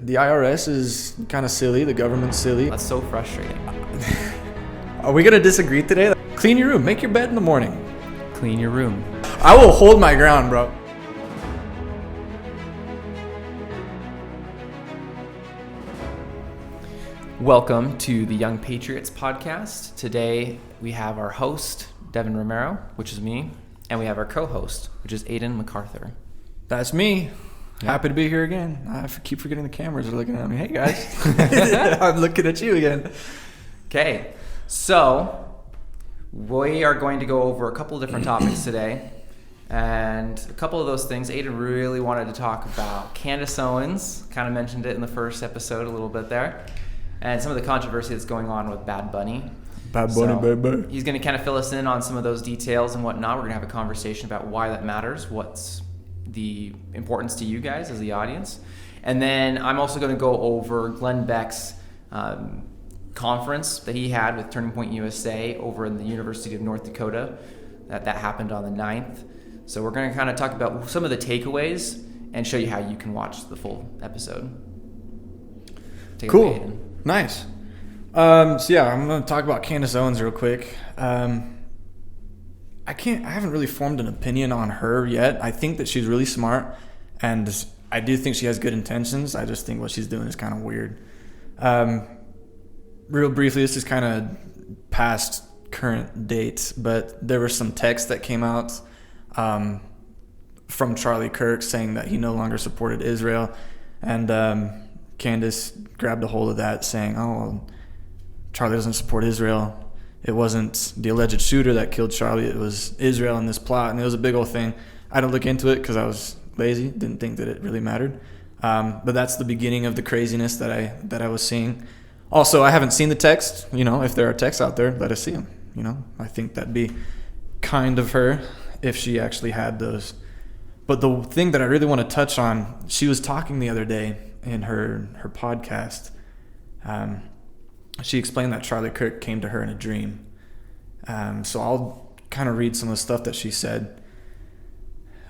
The IRS is kind of silly. The government's silly. That's so frustrating. Are we going to disagree today? Clean your room. Make your bed in the morning. Clean your room. I will hold my ground, bro. Welcome to the Young Patriots podcast. Today we have our host, Devin Romero, which is me, and we have our co-host, which is Aiden MacArthur. That's me. Yeah. Happy to be here again. I keep forgetting the cameras are looking at me. Hey, guys. I'm looking at you again. Okay, so we are going to go over a couple of different topics today. And a couple of those things, Aiden really wanted to talk about Candace Owens. Kind of mentioned it in the first episode a little bit there. And some of the controversy that's going on with Bad Bunny. Bad Bunny, baby. He's going to kind of fill us in on some of those details and whatnot. We're going to have a conversation about why that matters, what's the importance to you guys as the audience. And then I'm also going to go over Glenn Beck's conference that he had with Turning Point USA over in the University of North Dakota. That happened on the 9th. So we're going to kind of talk about some of the takeaways and show you how you can watch the full episode. Take cool. it away, Aiden. Nice. So yeah, I'm going to talk about Candace Owens real quick. I haven't really formed an opinion on her yet. I think that she's really smart, and I do think she has good intentions. I just think what she's doing is kind of weird. Real briefly, this is kind of past current date, but there were some texts that came out from Charlie Kirk saying that he no longer supported Israel, and Candace grabbed a hold of that saying, oh, well, Charlie doesn't support Israel. It wasn't the alleged shooter that killed Charlie. It was Israel in this plot, and it was a big old thing. I didn't look into it because I was lazy, didn't think that it really mattered. But that's the beginning of the craziness that I was seeing. Also, I haven't seen the text. You know, if there are texts out there, let us see them. You know, I think that'd be kind of her if she actually had those. But the thing that I really want to touch on, she was talking the other day in her podcast. She explained that Charlie Kirk came to her in a dream. So I'll kind of read some of the stuff that she said.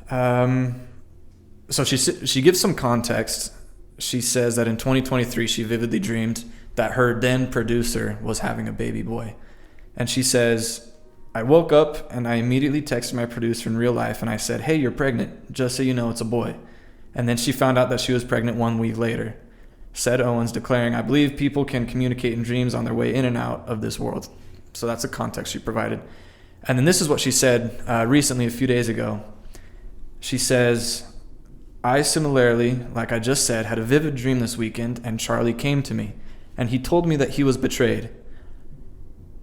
So she gives some context. She says that in 2023, she vividly dreamed that her then producer was having a baby boy. And she says, I woke up and I immediately texted my producer in real life and I said, hey, you're pregnant, just so you know it's a boy. And then she found out that she was pregnant 1 week later. Said Owens, declaring, I believe people can communicate in dreams on their way in and out of this world. So that's the context she provided. And then this is what she said recently, a few days ago. She says, I similarly, like I just said, had a vivid dream this weekend, and Charlie came to me, and he told me that he was betrayed.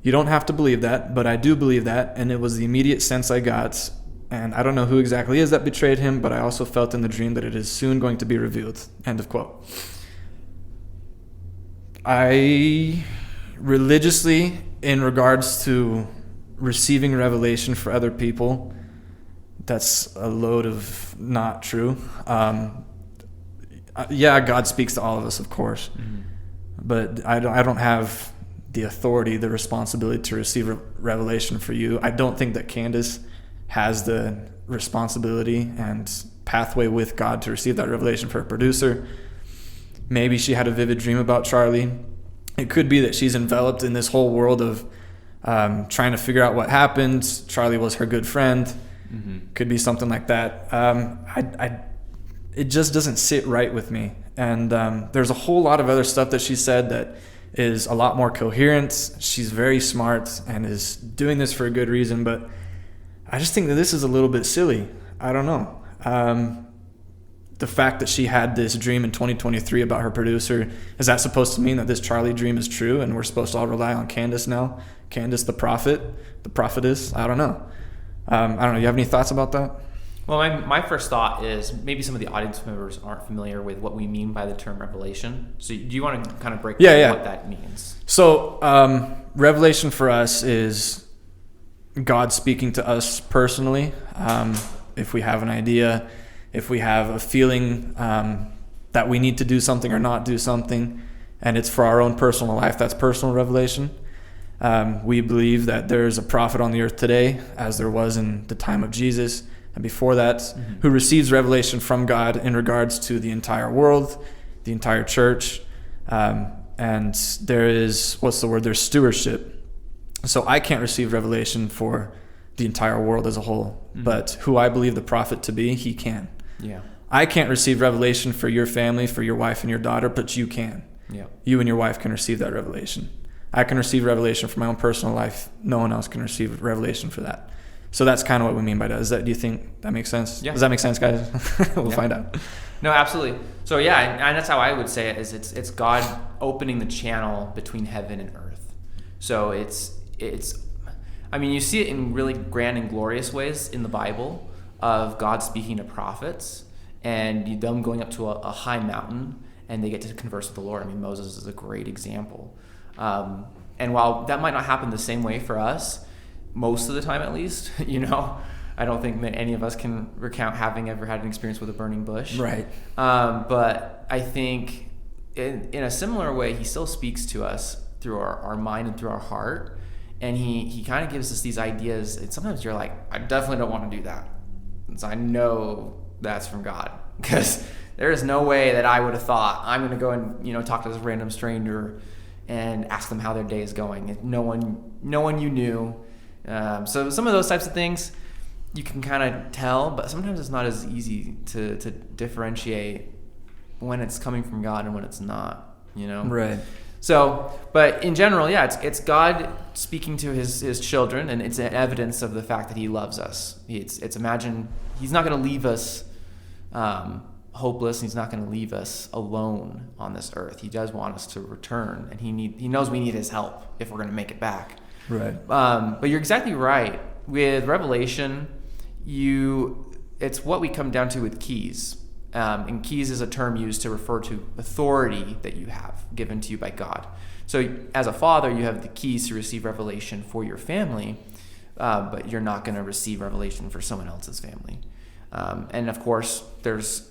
You don't have to believe that, but I do believe that, and it was the immediate sense I got. And I don't know who exactly is that betrayed him, but I also felt in the dream that it is soon going to be revealed. End of quote. I religiously, in regards to receiving revelation for other people, that's a load of not true. Yeah, God speaks to all of us, of course. Mm-hmm. But I don't have the authority, the responsibility to receive revelation for you. I don't think that Candace has the responsibility and pathway with God to receive that revelation for her producer. Maybe she had a vivid dream about Charlie. It could be that she's enveloped in this whole world of trying to figure out what happened. Charlie was her good friend. Mm-hmm. Could be something like that. It just doesn't sit right with me. And there's a whole lot of other stuff that she said that is a lot more coherent. She's very smart and is doing this for a good reason. But I just think that this is a little bit silly. I don't know. The fact that she had this dream in 2023 about her producer, is that supposed to mean that this Charlie dream is true and we're supposed to all rely on Candace now? Candace the prophet, the prophetess? I don't know. I don't know. You have any thoughts about that? Well, my first thought is maybe some of the audience members aren't familiar with what we mean by the term revelation. So do you want to kind of break down what that means? So revelation for us is God speaking to us personally. If we have an idea, if we have a feeling that we need to do something or not do something, and it's for our own personal life, that's personal revelation. We believe that there's a prophet on the earth today, as there was in the time of Jesus, and before that, who receives revelation from God in regards to the entire world, the entire church. And there is, there's stewardship. So I can't receive revelation for the entire world as a whole, but who I believe the prophet to be, he can. Yeah. I can't receive revelation for your family, for your wife and your daughter, but you can. Yeah. You and your wife can receive that revelation. I can receive revelation for my own personal life. No one else can receive revelation for that. So that's kind of what we mean by that. Do you think that makes sense? Yeah. Does that make sense, guys? We'll find out. No, absolutely. So yeah, and that's how I would say it, is it's God opening the channel between heaven and earth. So it's I mean, you see it in really grand and glorious ways in the Bible, of God speaking to prophets and them going up to a high mountain and they get to converse with the Lord. I mean, Moses is a great example. And while that might not happen the same way for us, most of the time at least, I don't think that any of us can recount having ever had an experience with a burning bush. Right. But I think in a similar way, he still speaks to us through our mind and through our heart. And he kind of gives us these ideas. And sometimes you're like, I definitely don't want to do that. And so I know that's from God, because there is no way that I would have thought I'm going to go and, talk to this random stranger and ask them how their day is going. No one you knew. So some of those types of things you can kind of tell, but sometimes it's not as easy to differentiate when it's coming from God and when it's not, Right. So, but in general, yeah, it's God speaking to his children, and it's an evidence of the fact that he loves us. Imagine he's not going to leave us hopeless, and he's not going to leave us alone on this earth. He does want us to return, and he knows we need his help if we're going to make it back. Right. But you're exactly right. With Revelation, it's what we come down to with keys. And keys is a term used to refer to authority that you have given to you by God. So as a father, you have the keys to receive revelation for your family, but you're not going to receive revelation for someone else's family. And of course, there's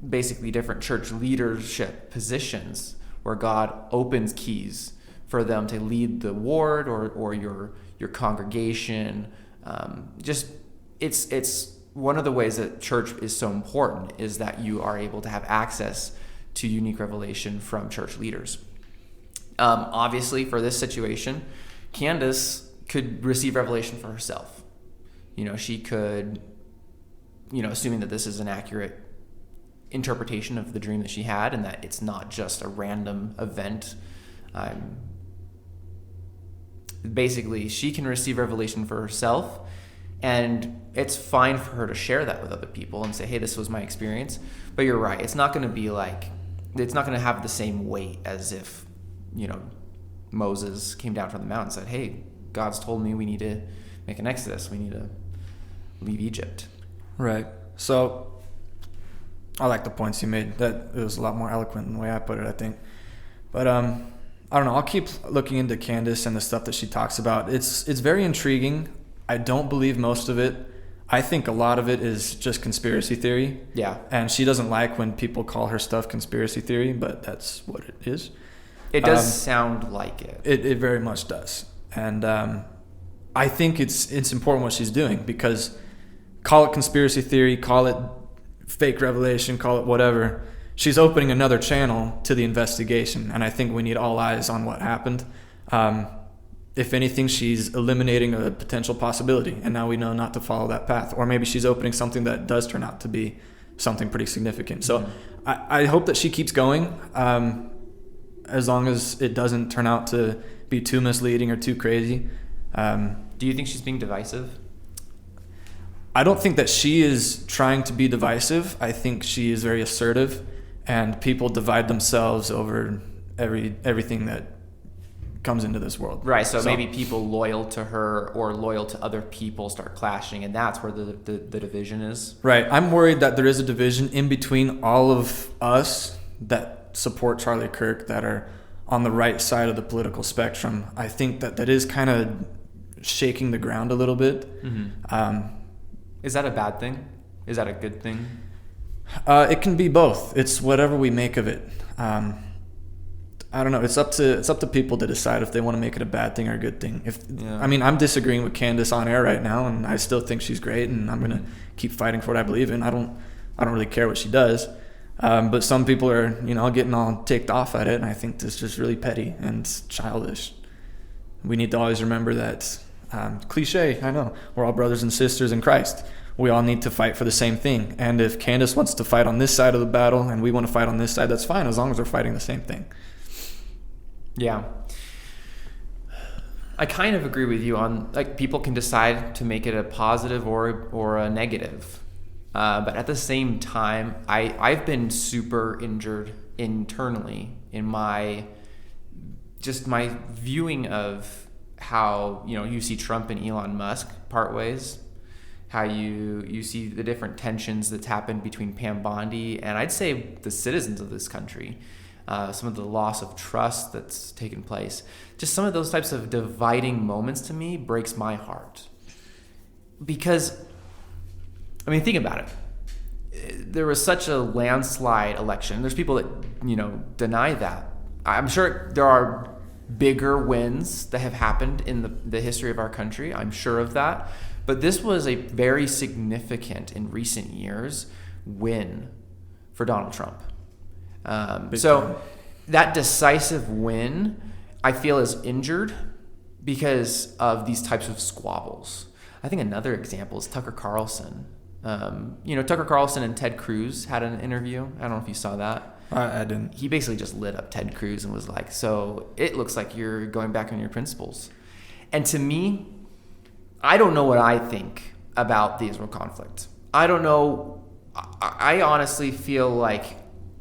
basically different church leadership positions where God opens keys for them to lead the ward or your congregation. It's one of the ways that church is so important is that you are able to have access to unique revelation from church leaders. Obviously, for this situation, Candace could receive revelation for herself. She could, assuming that this is an accurate interpretation of the dream that she had and that it's not just a random event. Basically, she can receive revelation for herself. And it's fine for her to share that with other people and say, hey, this was my experience. But you're right. It's not going to have the same weight as if, Moses came down from the mountain and said, hey, God's told me we need to make an exodus. We need to leave Egypt. Right. So I like the points you made. That it was a lot more eloquent than the way I put it, I think. But I don't know. I'll keep looking into Candace and the stuff that she talks about. It's very intriguing. I don't believe most of it. I think a lot of it is just conspiracy theory. Yeah. And she doesn't like when people call her stuff conspiracy theory, but that's what it is. It does sound like it. It very much does. And I think it's important what she's doing, because call it conspiracy theory, call it fake revelation, call it whatever. She's opening another channel to the investigation, and I think we need all eyes on what happened. If anything, she's eliminating a potential possibility, and now we know not to follow that path. Or maybe she's opening something that does turn out to be something pretty significant. So I hope that she keeps going, as long as it doesn't turn out to be too misleading or too crazy. Do you think she's being divisive? I don't think that she is trying to be divisive. I think she is very assertive, and people divide themselves over everything that comes into this world. Right. So maybe people loyal to her or loyal to other people start clashing, and that's where the division is. Right. I'm worried that there is a division in between all of us that support Charlie Kirk, that are on the right side of the political spectrum. I think that is kind of shaking the ground a little bit. Mm-hmm. Is that a bad thing? Is that a good thing? It can be both. It's whatever we make of it. I don't know. It's up to people to decide if they want to make it a bad thing or a good thing. I'm disagreeing with Candace on air right now, and I still think she's great, and I'm gonna keep fighting for what I believe in. I don't really care what she does. But some people are, getting all ticked off at it, and I think this is just really petty and childish. We need to always remember that, cliche, I know, we're all brothers and sisters in Christ. We all need to fight for the same thing. And if Candace wants to fight on this side of the battle and we want to fight on this side, that's fine, as long as we're fighting the same thing. Yeah. I kind of agree with you on, like, people can decide to make it a positive or a negative. But at the same time, I've been super injured internally in my viewing of how, you see Trump and Elon Musk part ways, how you see the different tensions that's happened between Pam Bondi and I'd say the citizens of this country, some of the loss of trust that's taken place. Just some of those types of dividing moments to me breaks my heart. Because, think about it. There was such a landslide election. There's people that, deny that. I'm sure there are bigger wins that have happened in the history of our country. I'm sure of that. But this was a very significant, in recent years, win for Donald Trump. So that decisive win, I feel, is injured because of these types of squabbles. I think another example is Tucker Carlson. Tucker Carlson and Ted Cruz had an interview. I don't know if you saw that. I didn't. He basically just lit up Ted Cruz and was like, so it looks like you're going back on your principles. And to me, I don't know what I think about the Israel conflict. I don't know. I honestly feel like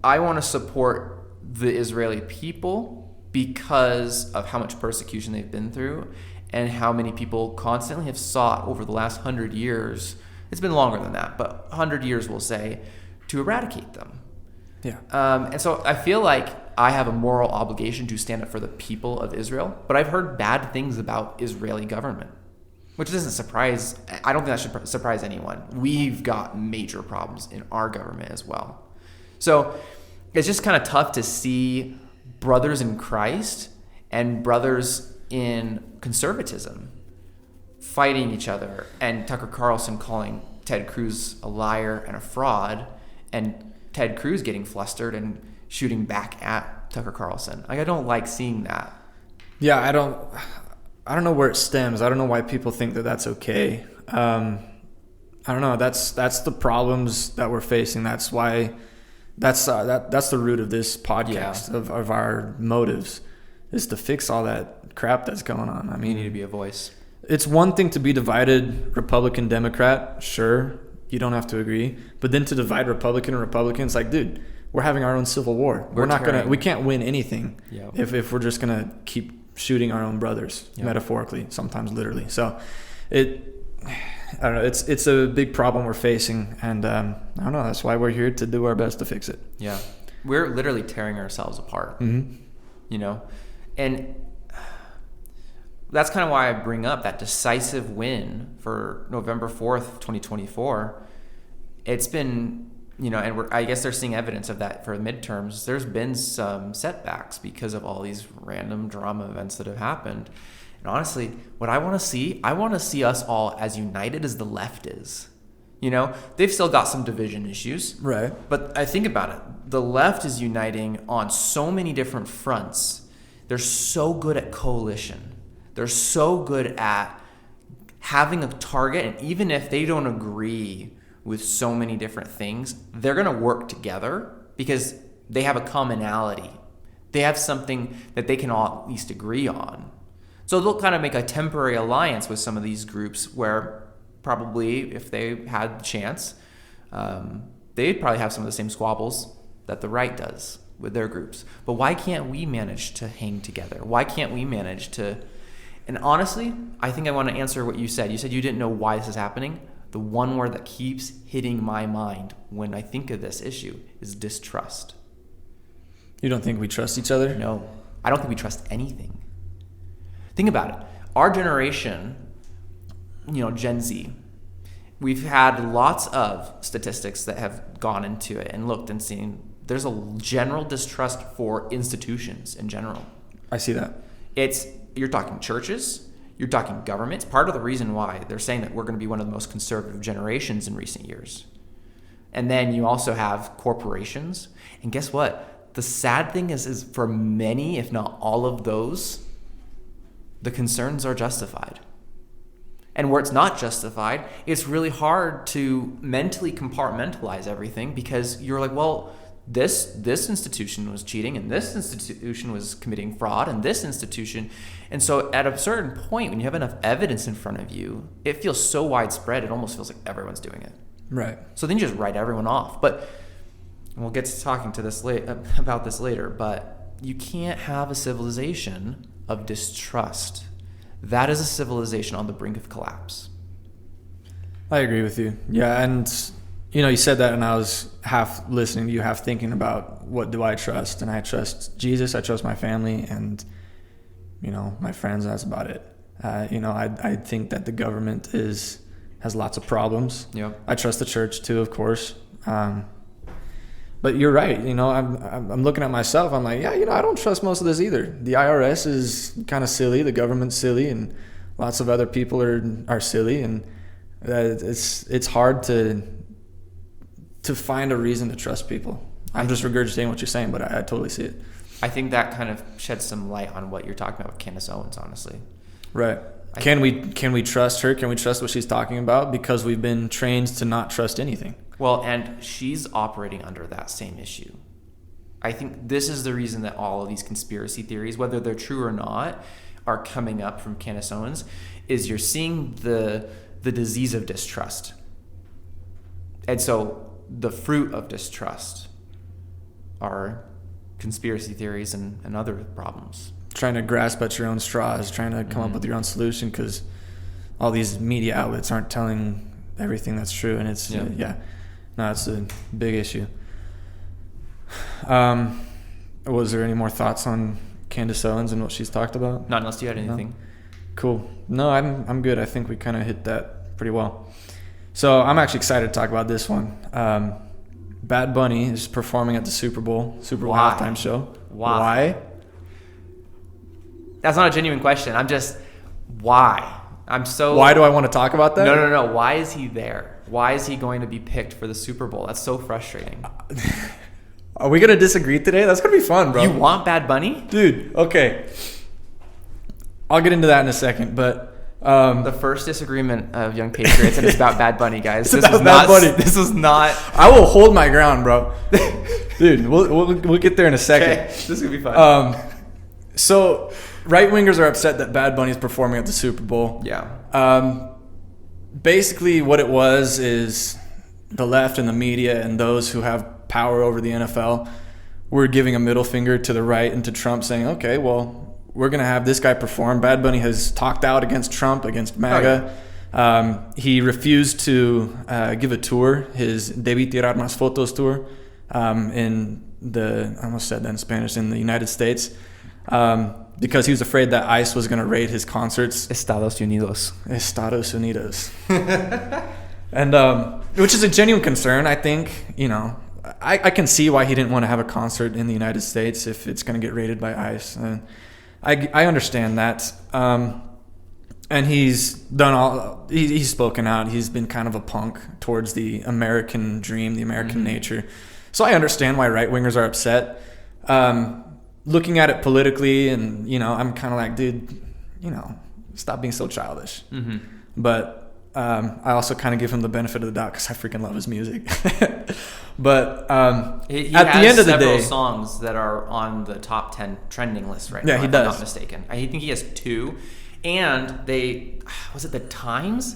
I want to support the Israeli people because of how much persecution they've been through and how many people constantly have sought over the last 100 years. It's been longer than that, but 100 years, we'll say, to eradicate them. Yeah. And so I feel like I have a moral obligation to stand up for the people of Israel, but I've heard bad things about Israeli government, which doesn't surprise. I don't think that should surprise anyone. We've got major problems in our government as well. So it's just kind of tough to see brothers in Christ and brothers in conservatism fighting each other, and Tucker Carlson calling Ted Cruz a liar and a fraud, and Ted Cruz getting flustered and shooting back at Tucker Carlson. I don't like seeing that. Yeah, I don't know where it stems. I don't know why people think that that's okay. I don't know. That's the problems that we're facing. That's why that's the root of this podcast, of our motives, is to fix all that crap that's going on. You need to be a voice. It's one thing to be divided Republican, Democrat, sure, you don't have to agree. But then to divide Republican and Republicans, like, dude, we're having our own civil war. We can't win anything if we're just gonna keep shooting our own brothers, metaphorically, sometimes literally. So I don't know, it's a big problem we're facing, and I don't know, that's why we're here, to do our best to fix it. Yeah. We're literally tearing ourselves apart. Mm-hmm. And that's kind of why I bring up that decisive win for November 4th, 2024. It's been, and I guess they're seeing evidence of that for midterms. There's been some setbacks because of all these random drama events that have happened. And honestly, what I want to see us all as united as the left is. They've still got some division issues. Right. But I think about it. The left is uniting on so many different fronts. They're so good at coalition. They're so good at having a target, and even if they don't agree with so many different things, they're going to work together because they have a commonality. They have something that they can all at least agree on. So they'll kind of make a temporary alliance with some of these groups where probably, if they had the chance, they'd probably have some of the same squabbles that the right does with their groups. But why can't we manage to hang together? Why can't we manage to... And honestly, I think I want to answer what you said. You said you didn't know why this is happening. The one word that keeps hitting my mind when I think of this issue is distrust. You don't think we trust each other? No. I don't think we trust anything. Think about it. Our generation, Gen Z, we've had lots of statistics that have gone into it and looked and seen there's a general distrust for institutions in general. I see that. You're talking churches, you're talking governments. Part of the reason why they're saying that we're going to be one of the most conservative generations in recent years. And then you also have corporations. And guess what? The sad thing is for many, if not all of those, the concerns are justified. And where it's not justified, it's really hard to mentally compartmentalize everything, because you're like, well, this institution was cheating, and this institution was committing fraud, and this institution. And so at a certain point, when you have enough evidence in front of you, it feels so widespread, it almost feels like everyone's doing it. Right. So then you just write everyone off. But we'll get to talking to this about this later, but you can't have a civilization of distrust. That is a civilization on the brink of collapse. I agree with you. Yeah, and you said that, and I was half listening to you, half thinking about what do I trust, and I trust Jesus, I trust my family, and my friends. That's about it. I think that the government has lots of problems. Yep. I trust the church too, of course. But you're right. I'm looking at myself. I'm like, I don't trust most of this either. The IRS is kind of silly. The government's silly, and lots of other people are silly, and it's hard to find a reason to trust people. I'm just regurgitating what you're saying, but I totally see it. I think that kind of sheds some light on what you're talking about with Candace Owens, honestly. Right. Can we trust her? Can we trust what she's talking about? Because we've been trained to not trust anything. Well, and she's operating under that same issue. I think this is the reason that all of these conspiracy theories, whether they're true or not, are coming up from Candace Owens, is you're seeing the disease of distrust. And so the fruit of distrust are conspiracy theories and other problems. Trying to grasp at your own straws, trying to come up with your own solution, because all these media outlets aren't telling everything that's true, and it's it's a big issue. Was there any more thoughts on Candace Owens and what she's talked about? Not unless you had anything. No? Cool. No, I'm good. I think we kind of hit that pretty well. So I'm actually excited to talk about this one. Bad Bunny is performing at the Super Bowl Why? halftime show. Why? That's not a genuine question. I'm just, why? Why do I want to talk about that? No. Why is he there? Why is he going to be picked for the Super Bowl? That's so frustrating. Are we going to disagree today? That's going to be fun, bro. You want Bad Bunny? Dude, okay. I'll get into that in a second, but... the first disagreement of Young Patriots, and it's about Bad Bunny, guys. This is not... I will hold my ground, bro. Dude, we'll get there in a second. Okay, this is going to be fun. So... Right-wingers are upset that Bad Bunny is performing at the Super Bowl. Yeah. Basically, what it was is the left and the media and those who have power over the NFL were giving a middle finger to the right and to Trump, saying, okay, well, we're going to have this guy perform. Bad Bunny has talked out against Trump, against MAGA. Oh, yeah. He refused to give a tour, his Debí Tirar Más Fotos tour, I almost said that in Spanish, in the United States. Because he was afraid that ICE was going to raid his concerts. Estados Unidos. And which is a genuine concern, I think. I can see why he didn't want to have a concert in the United States if it's going to get raided by ICE. And I understand that. And he's done he's spoken out. He's been kind of a punk towards the American dream, the American nature. So I understand why right-wingers are upset. Looking at it politically, and I'm kind of like, dude, stop being so childish. Mm-hmm. But I also kind of give him the benefit of the doubt because I freaking love his music. But he at the end of the day, several songs that are on the top 10 trending list right now. Yeah, he does. If I'm not mistaken. I think he has 2, and was it the Times?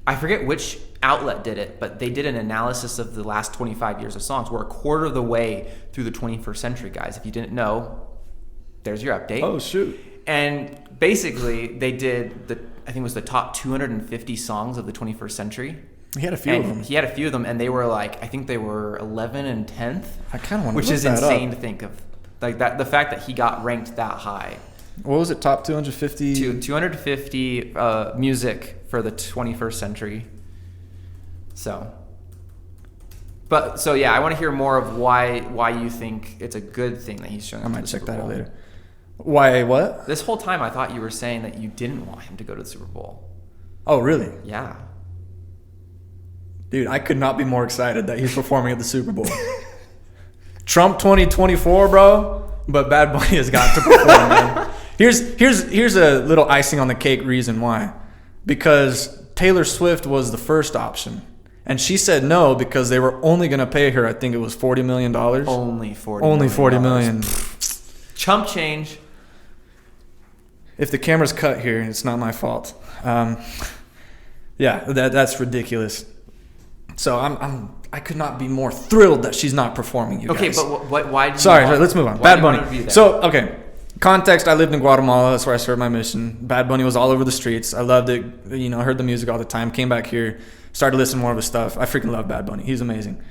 I forget which outlet did it, but they did an analysis of the last 25 years of songs. We're a quarter of the way through the 21st century, guys. If you didn't know, there's your update. Oh, shoot. And basically, they did I think it was the top 250 songs of the 21st century. He had a few of them. He had a few of them, and they were I think they were 11 and 10th. I kind of want to which is insane to think of. Like that, the fact that he got ranked that high. What was it, top 250? 250 music for the 21st century. So yeah, I want to hear more of why you think it's a good thing that he's showing up. I might check that out later. Why, what? This whole time I thought you were saying that you didn't want him to go to the Super Bowl. Oh, really? Yeah. Dude, I could not be more excited that he's performing at the Super Bowl. Trump 2024, bro, but Bad Bunny has got to perform, man. Here's a little icing on the cake reason why. Because Taylor Swift was the first option. And she said no because they were only going to pay her, I think it was $40 million. Only $40 million. Chump change. If the camera's cut here, it's not my fault. Yeah, that's ridiculous. So I could not be more thrilled that she's not performing, you guys. Okay, but why? Sorry, let's move on. Bad Bunny. So, okay. Context, I lived in Guatemala. That's where I served my mission. Bad Bunny was all over the streets. I loved it. You know, I heard the music all the time. Came back here, started listening more of his stuff. I freaking love Bad Bunny. He's amazing.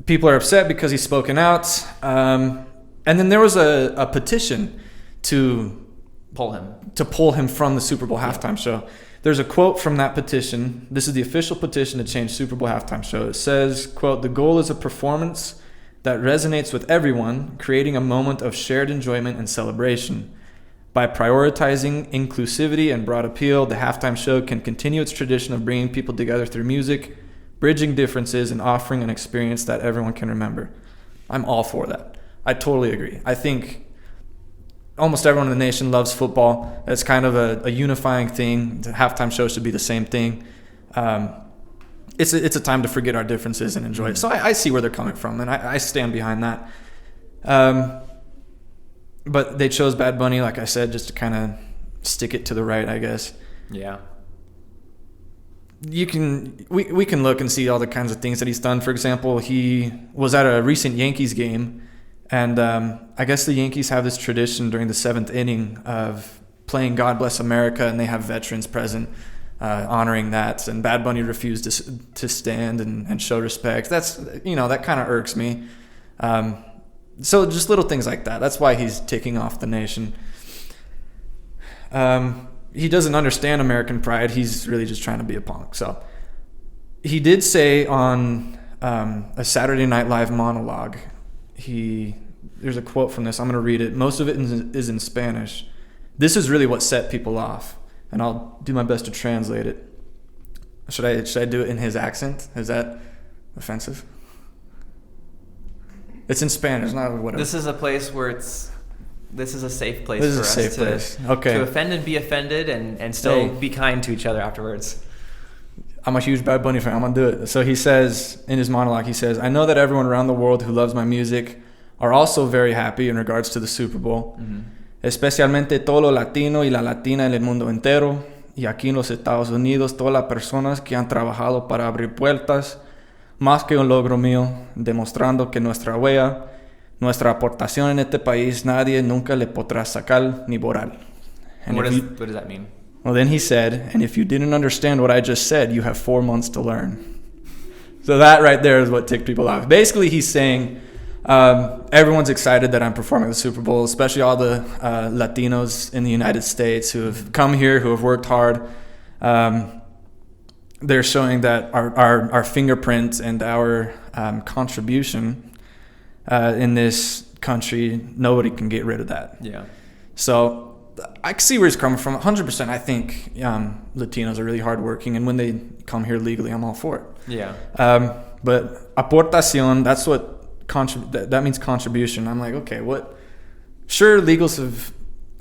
People are upset because he's spoken out. And then there was a petition to pull him from the Super Bowl halftime show. There's a quote from that petition. This is the official petition to change Super Bowl halftime show. It says, quote, "The goal is a performance that resonates with everyone, creating a moment of shared enjoyment and celebration. By prioritizing inclusivity and broad appeal, the halftime show can continue its tradition of bringing people together through music, bridging differences, and offering an experience that everyone can remember." I'm all for that. I totally agree. I think almost everyone in the nation loves football. It's kind of a unifying thing. The halftime show should be the same thing. It's a time to forget our differences and enjoy it. So I see where they're coming from, and I stand behind that. But they chose Bad Bunny, like I said, just to kind of stick it to the right, I guess. Yeah. We can look and see all the kinds of things that he's done. For example, he was at a recent Yankees game, and I guess the Yankees have this tradition during the 7th inning of playing God Bless America, and they have veterans present honoring that. And Bad Bunny refused to stand and show respect. That's, that kind of irks me. So just little things like that. That's why he's ticking off the nation. He doesn't understand American pride. He's really just trying to be a punk. So he did say on a Saturday Night Live monologue, there's a quote from this. I'm going to read it. Most of it is in Spanish. This is really what set people off, and I'll do my best to translate it. Should I do it in his accent? Is that offensive? It's in Spanish, not whatever. This is a place where this is a safe place for us to offend and be offended and still be kind to each other afterwards. I'm a huge Bad Bunny fan. I'm going to do it. So he says, in his monologue, "I know that everyone around the world who loves my music are also very happy in regards to the Super Bowl. Especialmente todo lo latino y la latina en el mundo entero. Y aquí en los Estados Unidos, todas las personas que han trabajado para abrir puertas, más que un logro mío, demostrando que nuestra huella, nuestra aportación en este país, nadie nunca le podrá sacar ni borrar." What does that mean? Well, then he said, "And if you didn't understand what I just said, you have 4 months to learn." So that right there is what ticked people off. Basically, he's saying everyone's excited that I'm performing at the Super Bowl, especially all the Latinos in the United States who have come here, who have worked hard. They're showing that our fingerprint and our contribution in this country, nobody can get rid of that. Yeah. So I see where he's coming from. 100%. I think Latinos are really hardworking, and when they come here legally, I'm all for it. Yeah. But aportación, that's what that means, contribution. I'm like, okay, what? Sure, legals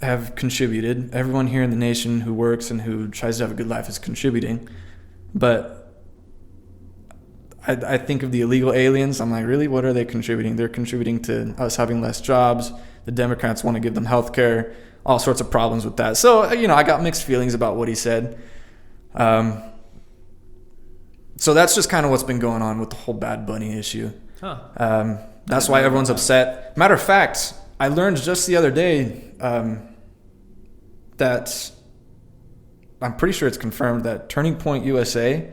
have contributed. Everyone here in the nation who works and who tries to have a good life is contributing. But I think of the illegal aliens. I'm like, really? What are they contributing? They're contributing to us having less jobs. The Democrats want to give them health care. All sorts of problems with that. So, I got mixed feelings about what he said. So that's just kind of what's been going on with the whole Bad Bunny issue. Huh. That's why everyone's upset. Matter of fact, I learned just the other day that I'm pretty sure it's confirmed that Turning Point USA,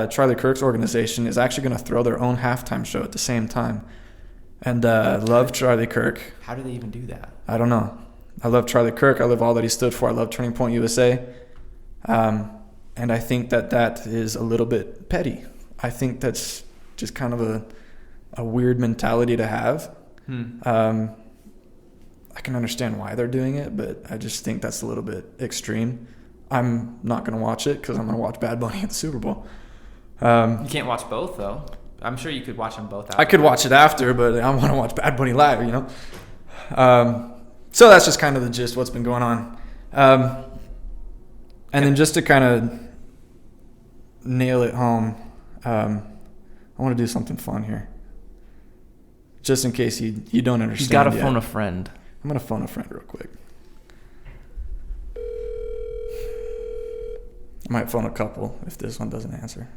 Charlie Kirk's organization, is actually going to throw their own halftime show at the same time. And love Charlie Kirk. How do they even do that? I don't know. I love Charlie Kirk. I love all that he stood for. I love Turning Point USA. And I think that is a little bit petty. I think that's just kind of a weird mentality to have. I can understand why they're doing it, but I just think that's a little bit extreme. I'm not going to watch it because I'm going to watch Bad Bunny at the Super Bowl. You can't watch both, though. I'm sure you could watch them both after. I could watch it after, but I want to watch Bad Bunny live, you know? So that's just kind of the gist of what's been going on. And then just to kind of nail it home, I want to do something fun here. Just in case you don't understand. You got to phone a friend. I'm going to phone a friend real quick. I might phone a couple if this one doesn't answer.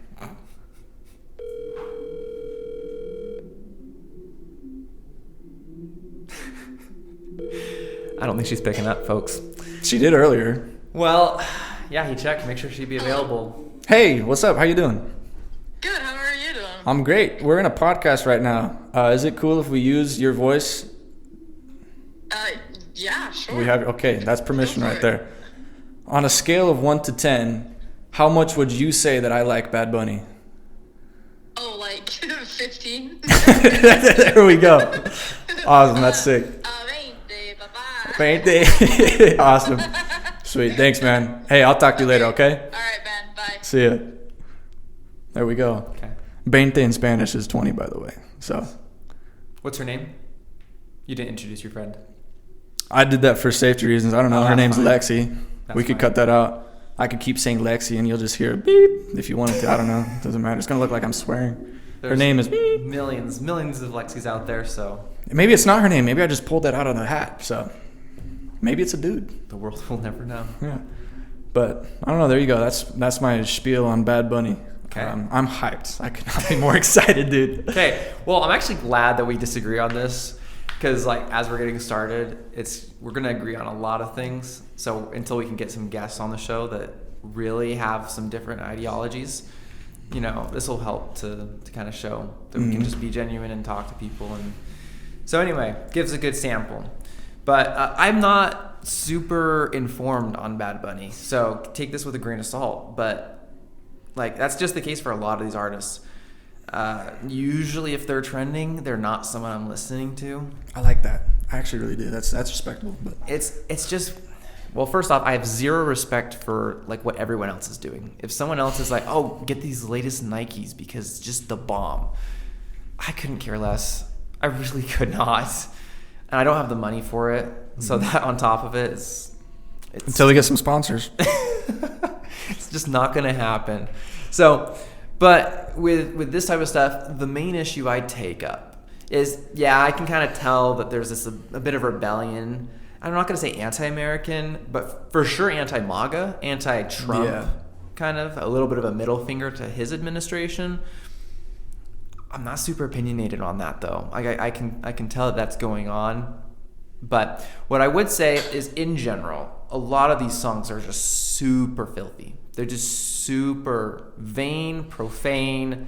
I don't think she's picking up, folks. She did earlier. Well, yeah, he checked. Make sure she'd be available. Hey, what's up? How you doing? Good. How are you doing? I'm great. We're in a podcast right now. Is it cool if we use your voice? Yeah, sure. We have. Okay, that's permission right there. On a scale of 1 to 10, how much would you say that I like Bad Bunny? Oh, like 15? There we go. Awesome. That's sick. 20, bye-bye. 20. Awesome. Sweet. Thanks, man. Hey, I'll talk to you later, okay? All right, man. Bye. See ya. There we go. Okay. 20 in Spanish is 20, by the way. So. What's her name? You didn't introduce your friend. I did that for safety reasons. I don't know. Her name's fine. Lexi. We could cut that out. I could keep saying Lexi and you'll just hear a beep if you wanted to. I don't know. It doesn't matter. It's going to look like I'm swearing. Her name is beep. Millions of Lexis out there, so. Maybe it's not her name. Maybe I just pulled that out of the hat. So maybe it's a dude. The world will never know. Yeah. But I don't know. There you go. That's my spiel on Bad Bunny. Okay. I'm hyped. I could not be more excited, dude. Okay. Well, I'm actually glad that we disagree on this. Because, like, as we're getting started, we're going to agree on a lot of things. So until we can get some guests on the show that really have some different ideologies, you know, this will help to kind of show that we can just be genuine and talk to people. And so anyway, gives a good sample. But I'm not super informed on Bad Bunny. So take this with a grain of salt. But, like, that's just the case for a lot of these artists. Usually if they're trending, they're not someone I'm listening to. I like that. I actually really do. That's respectable. But It's just, well, first off, I have zero respect for like what everyone else is doing. If someone else is like, oh, get these latest Nikes because it's just the bomb, I couldn't care less. I really could not. And I don't have the money for it. So that on top of it, it's until we get some sponsors. It's just not going to happen. So, but with this type of stuff, the main issue I take up is, yeah, I can kind of tell that there's this a bit of rebellion. I'm not going to say anti-American, but for sure anti-MAGA, anti-Trump, kind of a little bit of a middle finger to his administration. I'm not super opinionated on that though. I can tell that that's going on. But what I would say is, in general, a lot of these songs are just super filthy. They're just super vain, profane,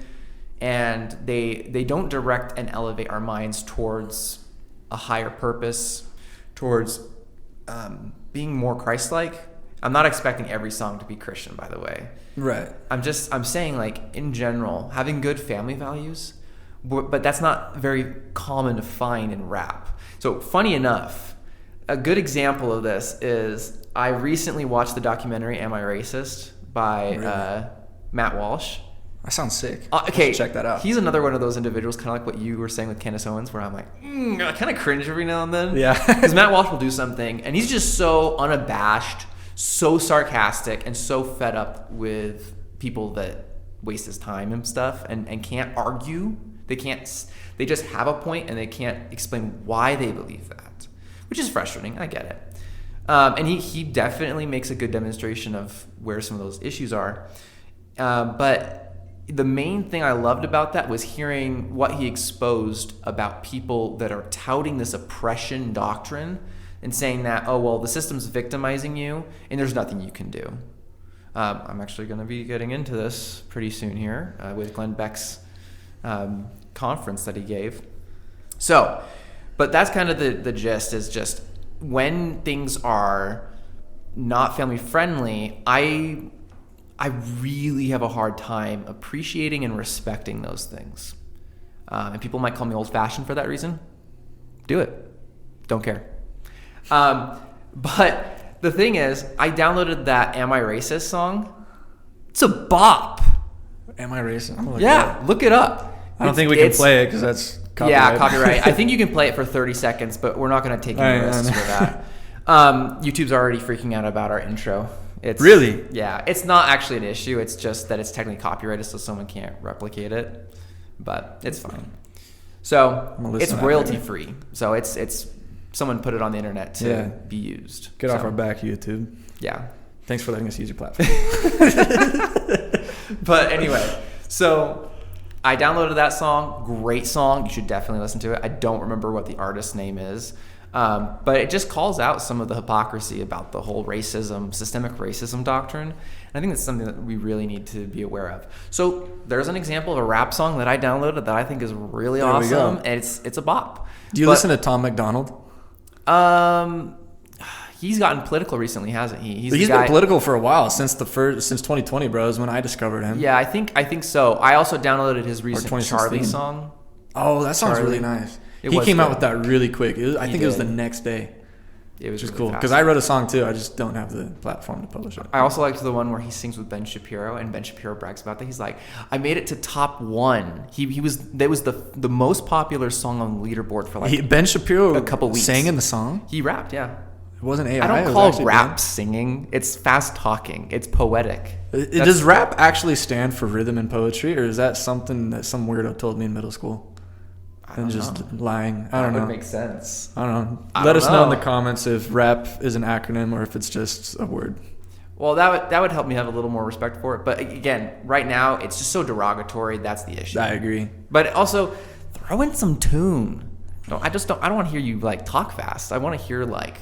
and they don't direct and elevate our minds towards a higher purpose, towards being more Christ-like. I'm not expecting every song to be Christian, by the way. Right. I'm saying, like, in general, having good family values, but that's not very common to find in rap. So funny enough, a good example of this is I recently watched the documentary Am I Racist by Matt Walsh. That sounds sick. Okay, check that out. He's another one of those individuals, kind of like what you were saying with Candace Owens, where I'm like, I kind of cringe every now and then. Yeah. Because Matt Walsh will do something, and he's just so unabashed, so sarcastic, and so fed up with people that waste his time and stuff, and can't argue. They just have a point, and they can't explain why they believe that, which is frustrating. I get it. And he definitely makes a good demonstration of where some of those issues are. But the main thing I loved about that was hearing what he exposed about people that are touting this oppression doctrine and saying that, oh, well, the system's victimizing you and there's nothing you can do. I'm actually going to be getting into this pretty soon here with Glenn Beck's conference that he gave. So, but that's kind of the gist, is just when things are not family friendly, I really have a hard time appreciating and respecting those things. And people might call me old-fashioned for that reason. Do it. Don't care. But the thing is, I downloaded that Am I Racist song. It's a bop. Am I racist? I'm gonna look it Yeah, up. look it up. I don't think we can play it because that's copyright. Yeah, copyright. I think you can play it for 30 seconds, but we're not going to take any risks for that. YouTube's already freaking out about our intro. It's Really? Yeah, it's not actually an issue. It's just that it's technically copyrighted, so someone can't replicate it. But it's fine. So it's royalty free. So it's someone put it on the internet to be used. Get off our back, YouTube. Yeah. Thanks for letting us use your platform. But anyway, so I downloaded that song. Great song. You should definitely listen to it. I don't remember what the artist's name is. But it just calls out some of the hypocrisy about the whole racism, systemic racism doctrine. And I think that's something that we really need to be aware of. So there's an example of a rap song that I downloaded that I think is really awesome. And it's a bop. Do you listen to Tom McDonald? He's gotten political recently, hasn't he? He's been political for a while, since 2020, bro, is when I discovered him. Yeah, I think so. I also downloaded his recent Charlie song. Oh, that sounds really nice. He came out with that really quick. I think it was the next day. It was just really cool because I wrote a song too. I just don't have the platform to publish it. I also liked the one where he sings with Ben Shapiro, and Ben Shapiro brags about that. He's like, "I made it to top 1." That was the most popular song on the leaderboard for Ben Shapiro a couple weeks. Sang in the song. He rapped, yeah. It wasn't AI. I don't call rap singing. It's fast talking. It's poetic. Does rap actually stand for rhythm and poetry, or is that something that some weirdo told me in middle school? And just lying. I don't know. That would make sense. I don't know. Let us know in the comments if rap is an acronym or if it's just a word. Well, that would help me have a little more respect for it. But again, right now it's just so derogatory. That's the issue. I agree. But also, throw in some tune. I don't want to hear you like talk fast. I want to hear like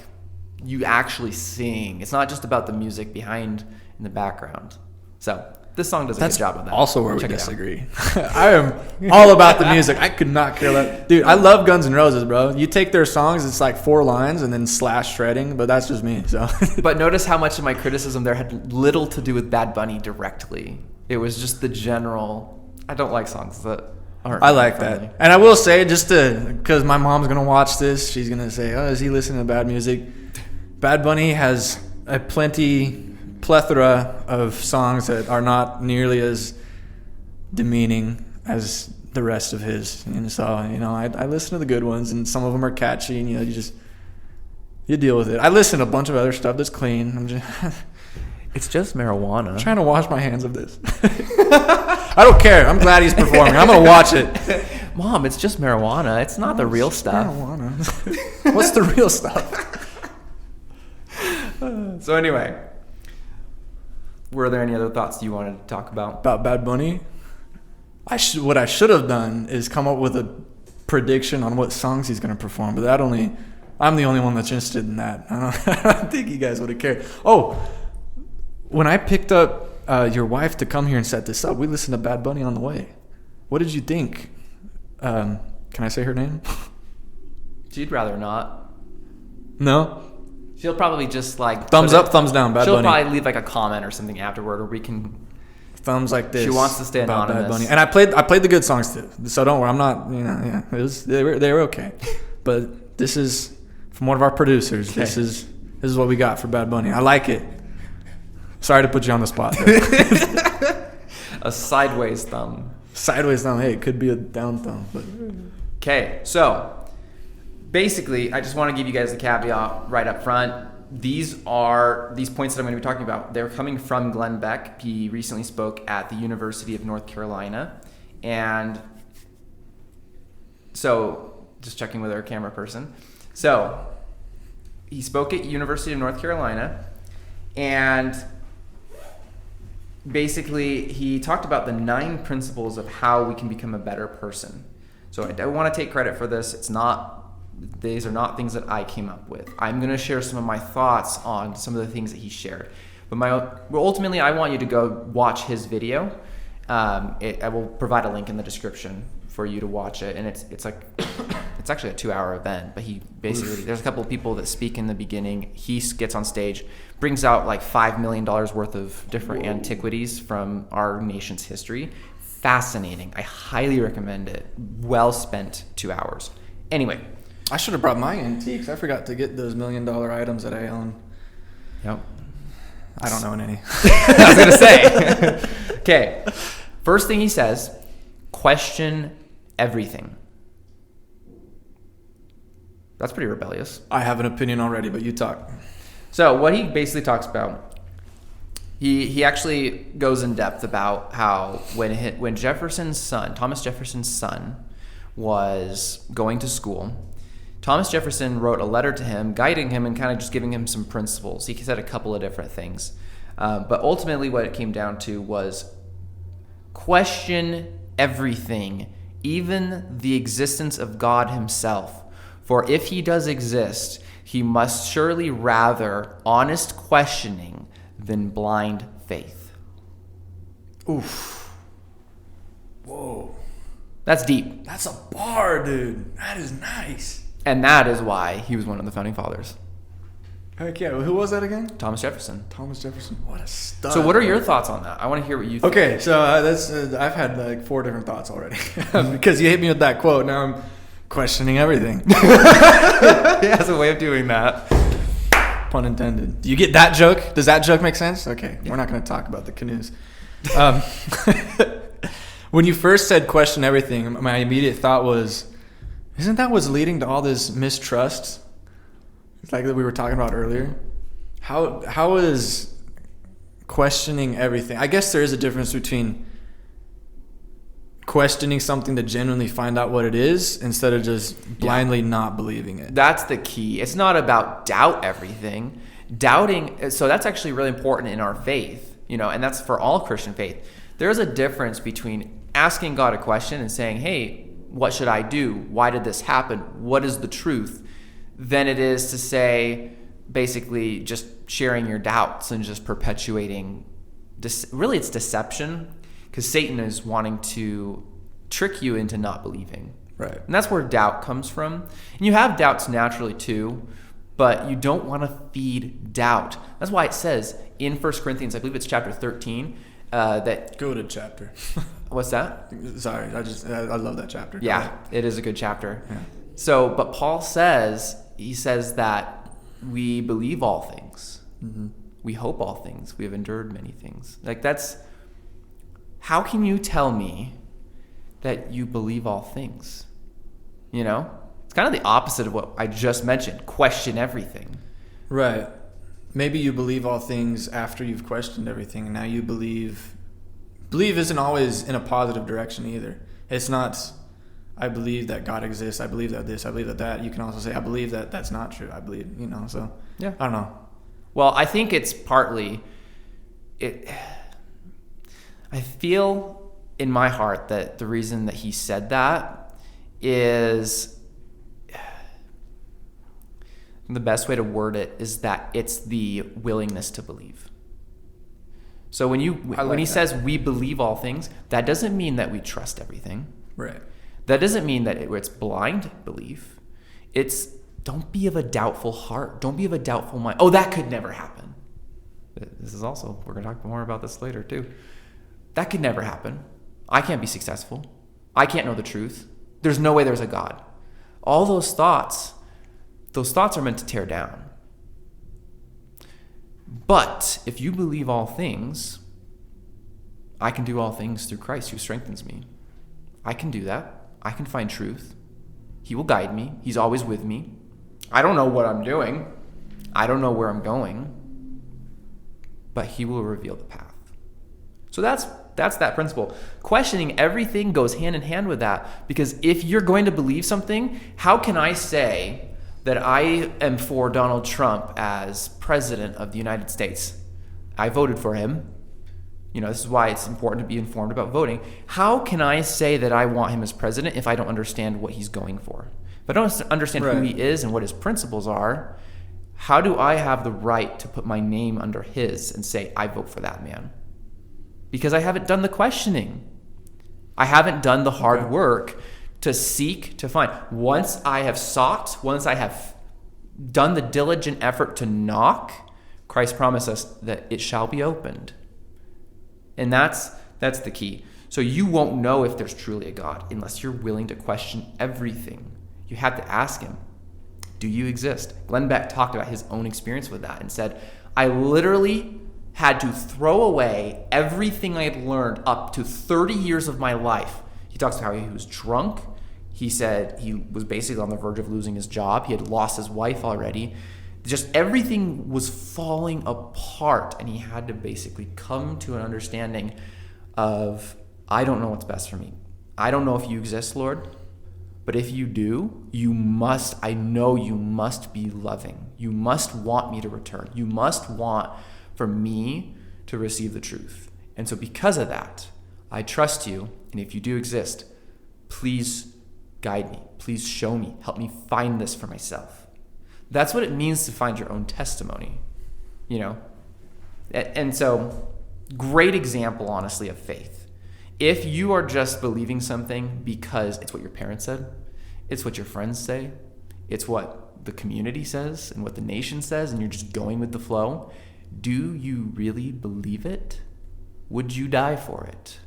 you actually sing. It's not just about the music behind in the background. So this song does a good job of that. Also where we disagree. I am all about the music. I could not care less. Dude, I love Guns N' Roses, bro. You take their songs, it's like 4 lines and then slash shredding, but that's just me. So. But notice how much of my criticism there had little to do with Bad Bunny directly. It was just the general, I don't like songs that aren't I like friendly. that. And I will say, because my mom's going to watch this, she's going to say, oh, is he listening to bad music? Bad Bunny has a plethora of songs that are not nearly as demeaning as the rest of his. And so, I listen to the good ones, and some of them are catchy, and you deal with it. I listen to a bunch of other stuff that's clean. It's just marijuana. I'm trying to wash my hands of this. I don't care. I'm glad he's performing. I'm going to watch it. Mom, it's just marijuana. It's not the real stuff. Marijuana. What's the real stuff? So anyway, were there any other thoughts you wanted to talk about? About Bad Bunny? What I should have done is come up with a prediction on what songs he's going to perform, but I'm the only one that's interested in that. I don't think you guys would have cared. Oh, when I picked up your wife to come here and set this up, we listened to Bad Bunny on the way. What did you think? Can I say her name? She'd rather not. No? She'll probably just like thumbs up, thumbs down. Bad Bunny. She'll probably leave like a comment or something afterward, or we can. Thumbs like this. She wants to stay anonymous. Bad Bunny. And I played the good songs too, so don't worry. I'm not. Yeah. They were okay, but this is from one of our producers. Okay. This is what we got for Bad Bunny. I like it. Sorry to put you on the spot. A sideways thumb. Sideways thumb. Hey, it could be a down thumb. But. Okay, so. Basically, I just want to give you guys the caveat right up front. These points that I'm going to be talking about. They're coming from Glenn Beck. He recently spoke at the University of North Carolina. And so, just checking with our camera person. So, he spoke at University of North Carolina. And basically, he talked about the 9 principles of how we can become a better person. So, I don't want to take credit for this. These are not things that I came up with. I'm going to share some of my thoughts on some of the things that he shared. But ultimately, I want you to go watch his video. I will provide a link in the description for you to watch it. And it's actually a 2-hour event. But he basically, there's a couple of people that speak in the beginning. He gets on stage, brings out like $5 million worth of different antiquities from our nation's history. Fascinating. I highly recommend it. Well spent 2 hours. Anyway. I should have brought my antiques. I forgot to get those $1 million items that I own. Yep. I don't own any. I was going to say. Okay. First thing he says, question everything. That's pretty rebellious. I have an opinion already, but you talk. So what he basically talks about, he actually goes in depth about how when Thomas Jefferson's son, was going to school, Thomas Jefferson wrote a letter to him, guiding him and kind of just giving him some principles. He said a couple of different things. But ultimately what it came down to was question everything, even the existence of God himself. For if he does exist, he must surely rather honest questioning than blind faith. Oof. Whoa. That's deep. That's a bar, dude. That is nice. And that is why he was one of the founding fathers. Heck yeah. Who was that again? Thomas Jefferson. Thomas Jefferson. What a stud. So what are your thoughts on that? I want to hear what you think. Okay, so I've had like 4 different thoughts already. Because you hit me with that quote. Now I'm questioning everything. He has a way of doing that. Pun intended. Do you get that joke? Does that joke make sense? Okay, yeah. We're not going to talk about the canoes. When you first said question everything, my immediate thought was, isn't that what's leading to all this mistrust? It's like that we were talking about earlier. How is questioning everything? I guess there is a difference between questioning something to genuinely find out what it is instead of just blindly not believing it. That's the key. It's not about doubt everything. Doubting, so that's actually really important in our faith, and that's for all Christian faith. There's a difference between asking God a question and saying, hey, what should I do? Why did this happen? What is the truth? Than it is to say, basically, just sharing your doubts and just perpetuating. Really, it's deception, because Satan is wanting to trick you into not believing. Right. And that's where doubt comes from. And you have doubts naturally too, but you don't want to feed doubt. That's why it says in 1 Corinthians, I believe it's chapter 13, that... Go to chapter. What's that? Sorry, I love that chapter. Yeah, it is a good chapter. Yeah. So, but Paul says that we believe all things. Mm-hmm. We hope all things. We have endured many things. Like that's... How can you tell me that you believe all things? It's kind of the opposite of what I just mentioned. Question everything. Right. Maybe you believe all things after you've questioned everything, and now you believe. Believe isn't always in a positive direction either. It's not, I believe that God exists, I believe that this, I believe that that. You can also say, I believe that that's not true. I believe, so. Yeah. I don't know. Well, I think it's partly, I feel in my heart that the reason that he said that is, the best way to word it is that it's the willingness to believe. So when he says we believe all things, that doesn't mean that we trust everything. Right. That doesn't mean that it's blind belief. It's don't be of a doubtful heart. Don't be of a doubtful mind. Oh, that could never happen. This is also, we're going to talk more about this later too. That could never happen. I can't be successful. I can't know the truth. There's no way there's a God. All those thoughts are meant to tear down. But if you believe all things, I can do all things through Christ who strengthens me. I can do that. I can find truth. He will guide me. He's always with me. I don't know what I'm doing. I don't know where I'm going. But he will reveal the path. So that's that principle. Questioning everything goes hand in hand with that. Because if you're going to believe something, how can I say that I am for Donald Trump as president of the United States? I voted for him. This is why it's important to be informed about voting. How can I say that I want him as president if I don't understand what he's going for? If I don't understand who he is and what his principles are, how do I have the right to put my name under his and say, I vote for that man? Because I haven't done the questioning. I haven't done the hard work to seek, to find. Once I have sought, once I have done the diligent effort to knock, Christ promised us that it shall be opened. And that's the key. So you won't know if there's truly a God unless you're willing to question everything. You have to ask him, do you exist? Glenn Beck talked about his own experience with that and said, I literally had to throw away everything I had learned up to 30 years of my life. He talks about how he was drunk. He said he was basically on the verge of losing his job. He had lost his wife already. Just everything was falling apart, and he had to basically come to an understanding of, I don't know what's best for me. I don't know if you exist, Lord, but if you do, I know you must be loving. You must want me to return. You must want for me to receive the truth. And so because of that, I trust you, and if you do exist, please guide me. Please show me. Help me find this for myself. That's what it means to find your own testimony, you know? And so, great example, honestly, of faith. If you are just believing something because it's what your parents said, it's what your friends say, it's what the community says and what the nation says, and you're just going with the flow, do you really believe it? Would you die for it?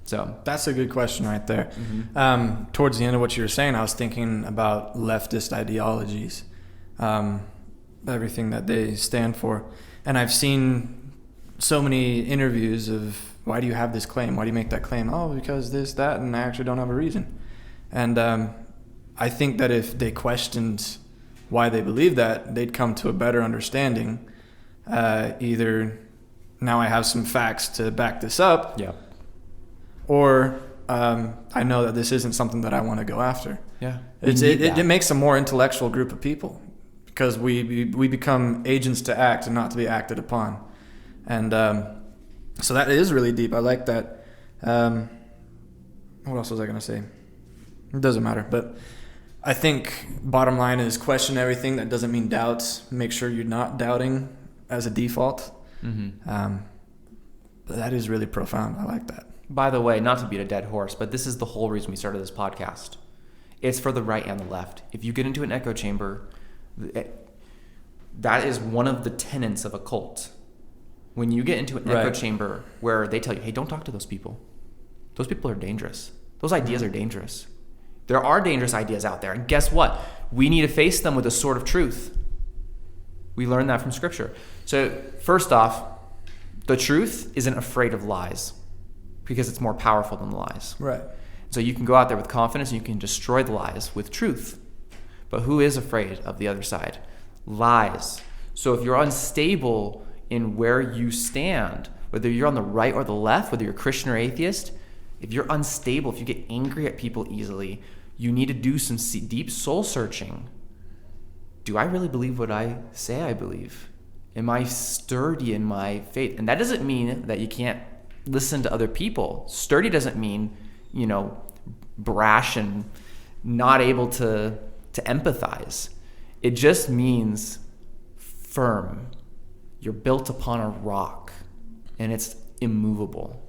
So that's a good question right there. Mm-hmm. Towards the end of what you were saying, I was thinking about leftist ideologies, everything that they stand for. And I've seen so many interviews of, why do you have this claim? Why do you make that claim? Oh, because this, that, and I actually don't have a reason. And I think that if they questioned why they believe that, they'd come to a better understanding. Either now I have some facts to back this up, yeah, or I know that this isn't something that I want to go after. Yeah, it makes a more intellectual group of people, because we become agents to act and not to be acted upon. And so that is really deep. I like that. What else was I going to say? It doesn't matter. But I think bottom line is question everything. That doesn't mean doubt. Make sure you're not doubting as a default. Mm-hmm. But that is really profound. I like that. By the way, not to beat a dead horse, but this is the whole reason we started this podcast. It's for the right and the left. If you get into an echo chamber, that is one of the tenets of a cult. When you get into an echo chamber where they tell you, hey, don't talk to those people. Those people are dangerous. Those ideas are dangerous. There are dangerous ideas out there. And guess what? We need to face them with a sword of truth. We learn that from Scripture. So first off, the truth isn't afraid of lies because it's more powerful than the lies. Right. So you can go out there with confidence and you can destroy the lies with truth. But who is afraid of the other side? Lies. So if you're unstable in where you stand, whether you're on the right or the left, whether you're Christian or atheist, if you're unstable, if you get angry at people easily, you need to do some deep soul searching. Do I really believe what I say I believe? Am I sturdy in my faith? And that doesn't mean that you can't listen to other people. Sturdy doesn't mean, brash and not able to empathize. It just means firm. You're built upon a rock, and it's immovable,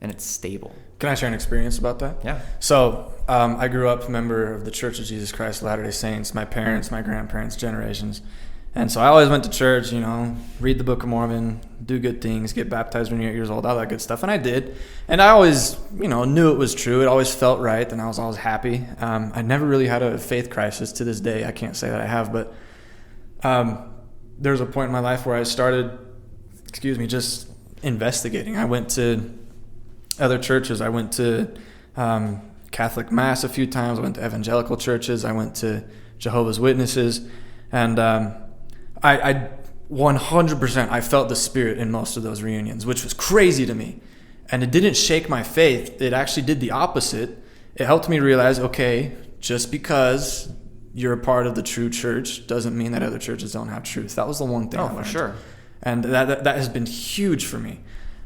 and it's stable. Can I share an experience about that? Yeah. So I grew up a member of the Church of Jesus Christ of Latter-day Saints, my parents, my grandparents, generations. And so I always went to church, read the Book of Mormon, do good things, get baptized when you're 8 years old, all that good stuff. And I did. And I always, knew it was true. It always felt right, and I was always happy. I never really had a faith crisis to this day. I can't say that I have, but there was a point in my life where I started, just investigating. I went to other churches. I went to Catholic Mass a few times. I went to evangelical churches. I went to Jehovah's Witnesses. And I 100%, I felt the Spirit in most of those reunions, which was crazy to me. And it didn't shake my faith. It actually did the opposite. It helped me realize, okay, just because you're a part of the true church doesn't mean that other churches don't have truth. That was the one thing I learned. For sure. And that has been huge for me.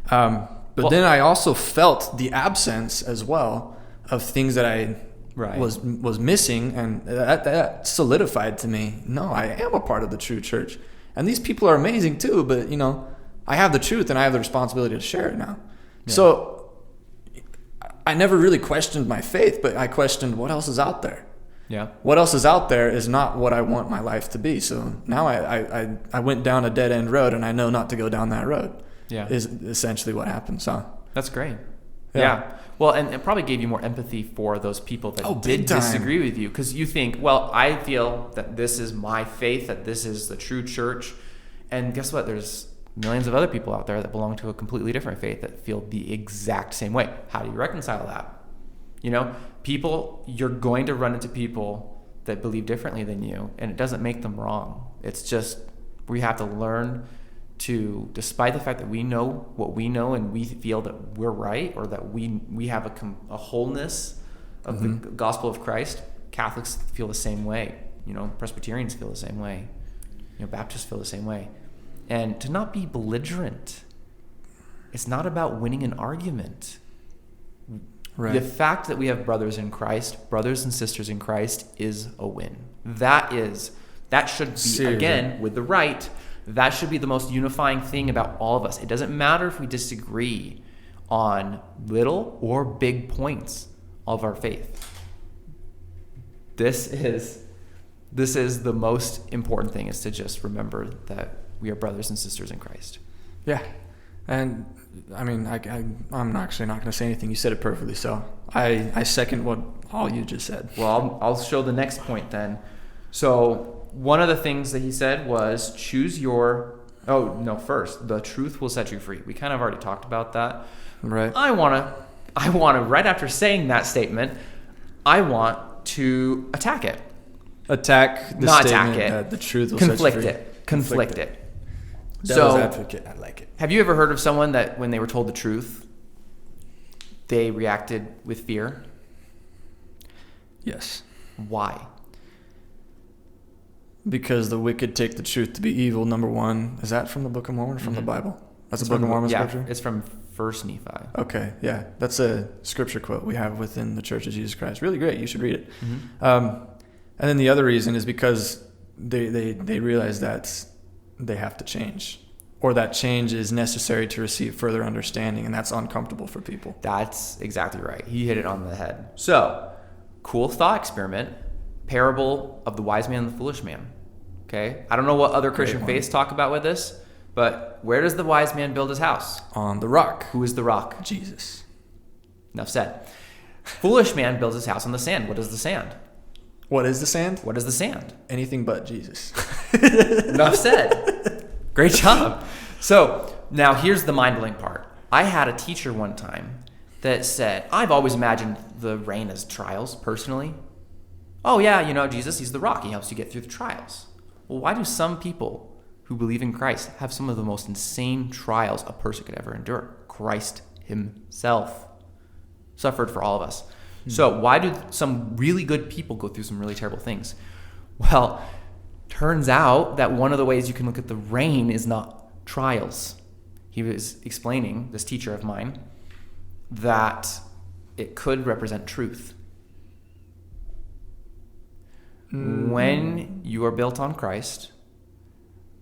But then I also felt the absence as well of things that I was missing, and that solidified to me, no, I am a part of the true church. And these people are amazing too, but, I have the truth and I have the responsibility to share it now. Yeah. So I never really questioned my faith, but I questioned what else is out there. Yeah. What else is out there is not what I want my life to be. So now I went down a dead-end road, and I know not to go down that road. Yeah. Is essentially what happened. So that's great. Yeah. Well, and it probably gave you more empathy for those people that did disagree with you, because you think, well, I feel that this is my faith, that this is the true church. And guess what? There's millions of other people out there that belong to a completely different faith that feel the exact same way. How do you reconcile that? You're going to run into people that believe differently than you, and it doesn't make them wrong. It's just we have to learn to, despite the fact that we know what we know and we feel that we're right, or that we have a wholeness of the gospel of Christ. Catholics feel the same way. Presbyterians feel the same way. Baptists feel the same way. And to not be belligerent. It's not about winning an argument. Right. The fact that we have brothers in Christ, brothers and sisters in Christ, is a win. That should be, Seriously. again, with the right, that should be the most unifying thing about all of us. It doesn't matter if we disagree on little or big points of our faith. This is the most important thing, is to just remember that we are brothers and sisters in Christ. Yeah. And I mean, I'm actually not going to say anything. You said it perfectly. So I second what all you just said. Well, I'll show the next point then. So one of the things that he said was first, the truth will set you free. We kind of already talked about that. Right. I want to, right after saying that statement, I want to attack it. Attack the Not statement attack it. that the truth will set you free. Conflict it. Devil's So, advocate. I like it. have you ever heard of someone that when they were told the truth, they reacted with fear? Yes. Why? Because the wicked take the truth to be evil, number one. Is that from the Book of Mormon or from the Bible? That's a Book of Mormon scripture? It's from 1 Nephi. Okay, yeah. That's a scripture quote we have within the Church of Jesus Christ. Really great. You should read it. And then the other reason is because they realize that they have to change, or that change is necessary to receive further understanding, and that's uncomfortable for people. That's exactly right. He hit it on the head. So, cool thought experiment. Parable of the wise man and the foolish man. Okay? I don't know what other Christian faiths talk about with this, but where does the wise man build his house? On the rock. Who is the rock? Jesus. Enough said. Foolish man builds his house on the sand. What is the sand? What is the sand? What is the sand? Anything but Jesus. Enough said. Great job. So now here's the mind-blowing part. I had a teacher one time that said, I've always imagined the rain as trials, personally. Oh yeah, Jesus, he's the rock. He helps you get through the trials. Well, why do some people who believe in Christ have some of the most insane trials a person could ever endure? Christ himself suffered for all of us. So why do some really good people go through some really terrible things? Well, turns out that one of the ways you can look at the rain is not trials. He was explaining, this teacher of mine, that it could represent truth. When you are built on Christ,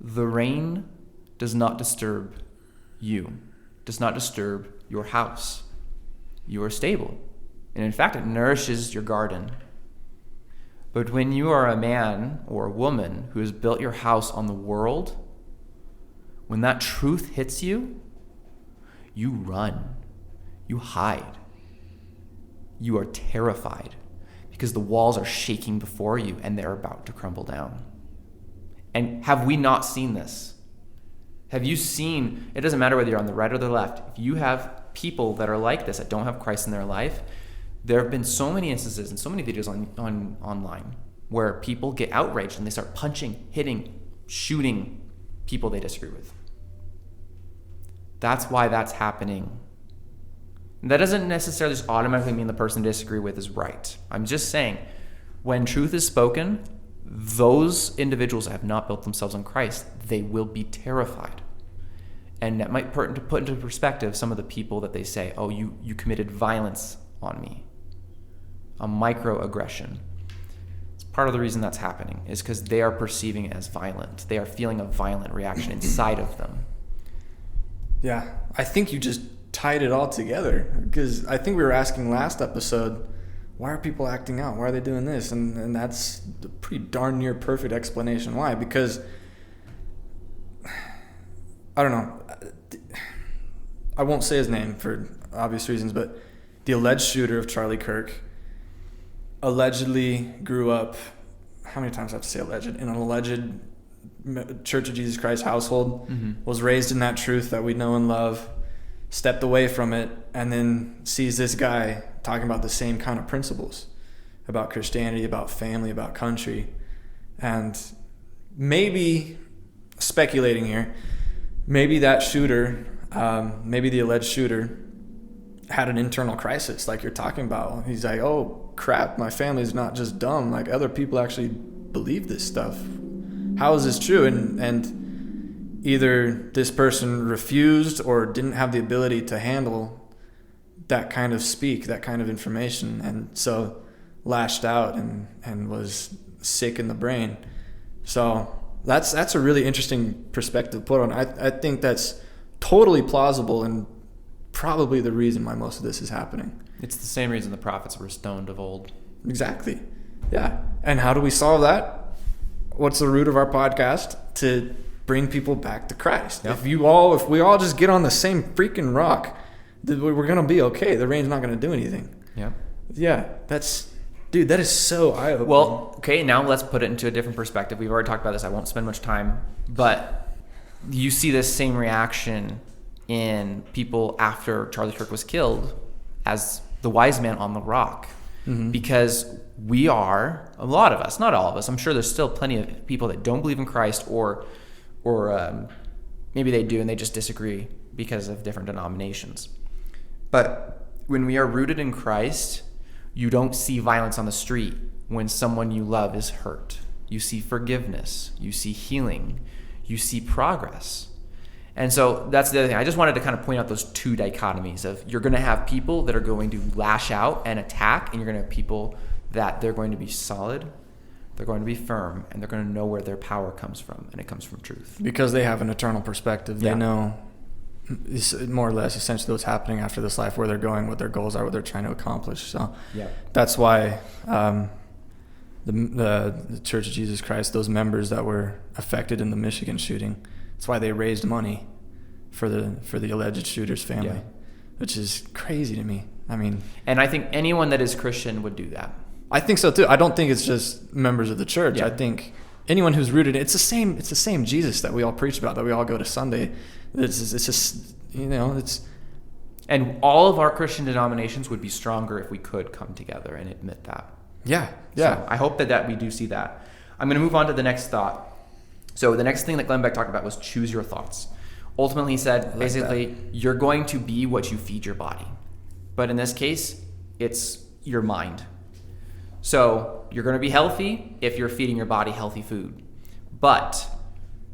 the rain does not disturb you, does not disturb your house. You are stable. And in fact, it nourishes your garden. But when you are a man or a woman who has built your house on the world, when that truth hits you, you run, you hide, you are terrified because the walls are shaking before you and they're about to crumble down. And have we not seen this? Have you seen, it doesn't matter whether you're on the right or the left, if you have people that are like this, that don't have Christ in their life, there have been so many instances and so many videos online where people get outraged and they start punching, hitting, shooting people they disagree with. That's why that's happening. And that doesn't necessarily just automatically mean the person they disagree with is right. I'm just saying, when truth is spoken, those individuals that have not built themselves on Christ, they will be terrified. And that might put into perspective some of the people that they say, oh, you committed violence on me. A microaggression. It's part of the reason that's happening is because they are perceiving it as violent. They are feeling a violent reaction inside of them. Yeah, I think you just tied it all together, because I think we were asking last episode, why are people acting out? Why are they doing this? And that's a pretty darn near perfect explanation why. Because, I don't know, I won't say his name for obvious reasons, but the alleged shooter of Charlie Kirk allegedly grew up, how many times do I have to say alleged, in an alleged Church of Jesus Christ household, was raised in that truth that we know and love, stepped away from it, and then sees this guy talking about the same kind of principles about Christianity, about family, about country. And maybe, speculating here, maybe that shooter, maybe the alleged shooter, had an internal crisis like you're talking about. He's like, oh crap, my family's not just dumb, like other people actually believe this stuff. How is this true? And either this person refused or didn't have the ability to handle that kind of that kind of information, and so lashed out and was sick in the brain. So that's a really interesting perspective to put on. I think that's totally plausible and probably the reason why most of this is happening. It's the same reason the prophets were stoned of old. Exactly. Yeah. And how do we solve that? What's the root of our podcast? To bring people back to Christ. Yep. If we all just get on the same freaking rock, we're going to be okay. The rain's not going to do anything. Yeah. Yeah. That is so eye-opening. Well, okay, now let's put it into a different perspective. We've already talked about this. I won't spend much time. But you see this same reaction in people after Charlie Kirk was killed as the wise man on the rock. Because we are, a lot of us, not all of us, I'm sure there's still plenty of people that don't believe in Christ, or maybe they do and they just disagree because of different denominations. But when we are rooted in Christ, you don't see violence on the street when someone you love is hurt. You see forgiveness, you see healing, you see progress. And so that's the other thing. I just wanted to kind of point out those two dichotomies of, you're going to have people that are going to lash out and attack, and you're going to have people that they're going to be solid, they're going to be firm, and they're going to know where their power comes from, and it comes from truth. Because they have an eternal perspective. They know more or less essentially what's happening after this life, where they're going, what their goals are, what they're trying to accomplish. So that's why the Church of Jesus Christ, those members that were affected in the Michigan shooting, that's why they raised money for the alleged shooter's family, which is crazy to me. I mean, and I think anyone that is Christian would do that. I think so too. I don't think it's just members of the church. Yeah. I think anyone who's rooted, it's the same Jesus that we all preach about, that we all go to Sunday. It's just, and all of our Christian denominations would be stronger if we could come together and admit that. Yeah. So I hope that we do see that. I'm going to move on to the next thought. So the next thing that Glenn Beck talked about was choose your thoughts. Ultimately, he said, basically, you're going to be what you feed your body. But in this case, it's your mind. So you're going to be healthy if you're feeding your body healthy food. But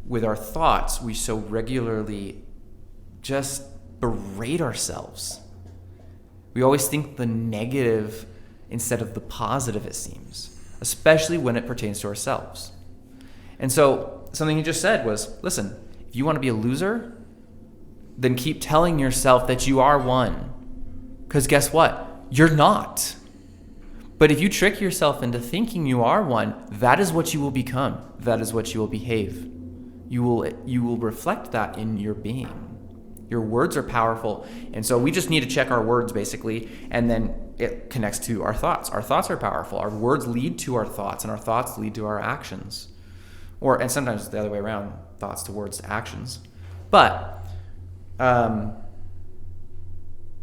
with our thoughts, we so regularly just berate ourselves. We always think the negative instead of the positive, it seems, especially when it pertains to ourselves. And so something he just said was, listen, if you want to be a loser, then keep telling yourself that you are one. Because guess what? You're not. But if you trick yourself into thinking you are one, that is what you will become. That is what you will behave. You will reflect that in your being. Your words are powerful. And so we just need to check our words, basically, and then it connects to our thoughts. Our thoughts are powerful. Our words lead to our thoughts, and our thoughts lead to our actions. And sometimes it's the other way around, thoughts to words to actions. But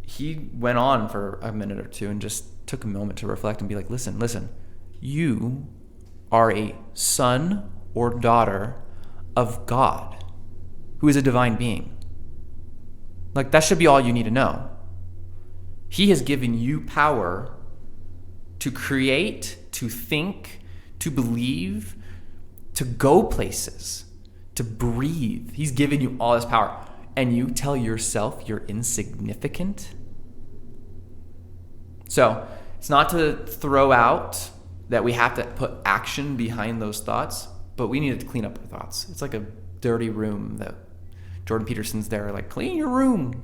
he went on for a minute or two and just took a moment to reflect and be like, listen, you are a son or daughter of God, who is a divine being. Like, that should be all you need to know. He has given you power to create, to think, to believe, to go places, to breathe. He's given you all this power. And you tell yourself you're insignificant? So it's not to throw out that we have to put action behind those thoughts, but we need to clean up our thoughts. It's like a dirty room that Jordan Peterson's there, like, clean your room.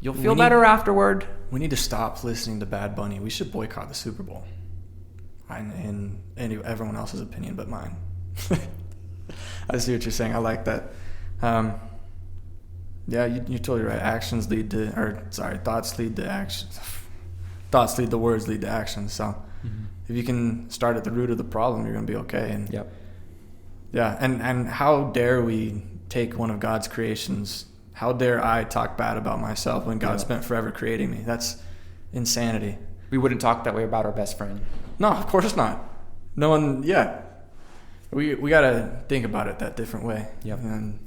You'll feel better afterward. We need to stop listening to Bad Bunny. We should boycott the Super Bowl. In everyone else's opinion but mine. I see what you're saying. I like that. You're totally right. Thoughts lead to actions. Thoughts lead to words, lead to actions. So if you can start at the root of the problem, you're going to be okay. And Yeah, and how dare we take one of God's creations? How dare I talk bad about myself when God spent forever creating me? That's insanity. We wouldn't talk that way about our best friend. No, of course not. No one, yeah. We got to think about it that different way. Yep. And